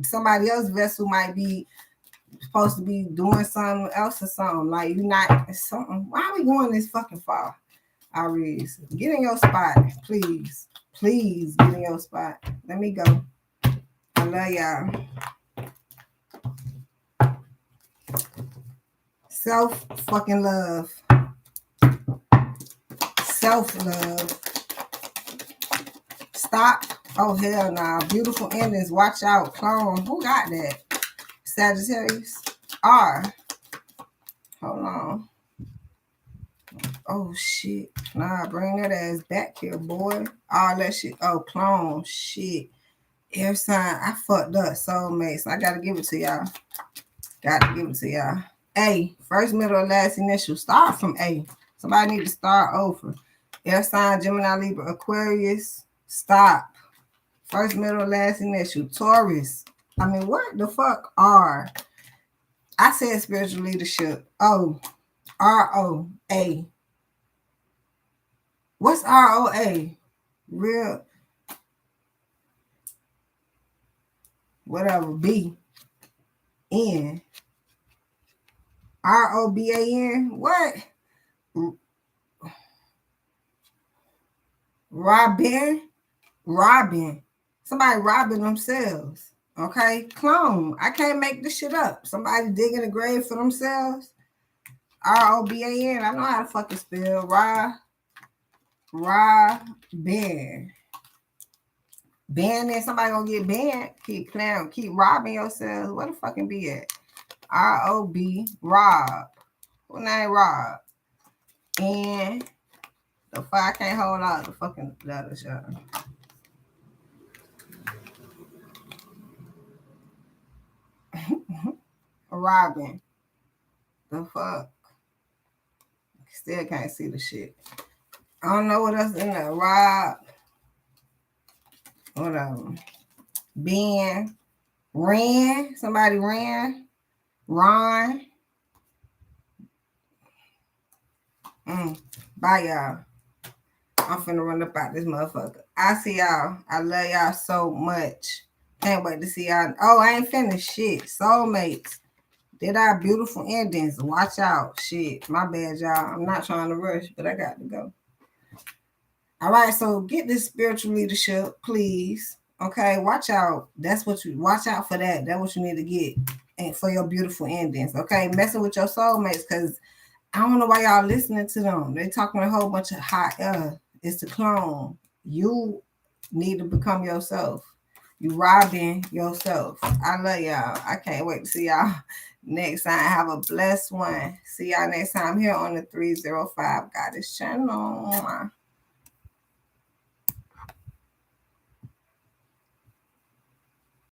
Somebody else's vessel might be supposed to be doing something else or something. Like you're not something. Why are we going this fucking far? Aries, get in your spot, please. Please get in your spot. Let me go. I love y'all. Self fucking love. Self-love. Stop. Oh, hell nah. Beautiful endings. Watch out. Clone. Who got that? Sagittarius. R. Hold on. Oh, shit. Nah, bring that ass back here, boy. All that shit. Oh, clone. Shit. Air sign. I fucked up. Soulmates. I gotta give it to y'all. A. First, middle, or last initial. Start from A. Somebody need to start over. Air sign, Gemini, Libra, Aquarius. Stop. First, middle, last initial. Taurus. I mean, what the fuck? R. I said spiritual leadership. O. R-O-A. What's R-O-A? Real. Whatever. B. N. R-O-B-A-N. What? Robbing. Somebody robbing themselves. Okay? Clone. I can't make this shit up. Somebody digging a grave for themselves. R-O-B-A-N. I know how to fucking spell. Robbing. Banning. Somebody gonna get banned. Keep playing. Keep robbing yourselves. Where the fucking be at? R-O-B. Rob. Who name Rob? And the fuck, I can't hold out the fucking letters, y'all. Robin. The fuck? Still can't see the shit. I don't know what else in there. Rob. Whatever. Ben. Ran. Somebody ran. Ron. Bye, y'all. I'm finna run up out this motherfucker. I see y'all. I love y'all so much. Can't wait to see y'all. Oh, I ain't finished shit. Soulmates. Did our beautiful endings. Watch out. Shit. My bad, y'all. I'm not trying to rush, but I got to go. All right, so get this spiritual leadership, please. Okay, watch out. That's what you watch out for that. That's what you need to get and for your beautiful endings. Okay, messing with your soulmates, because I don't know why y'all listening to them. They talking a whole bunch of hot air. It's the clone. You need to become yourself. You robbing yourself. I love y'all. I can't wait to see y'all next time. Have a blessed one. See y'all next time here on the 305 Goddess channel.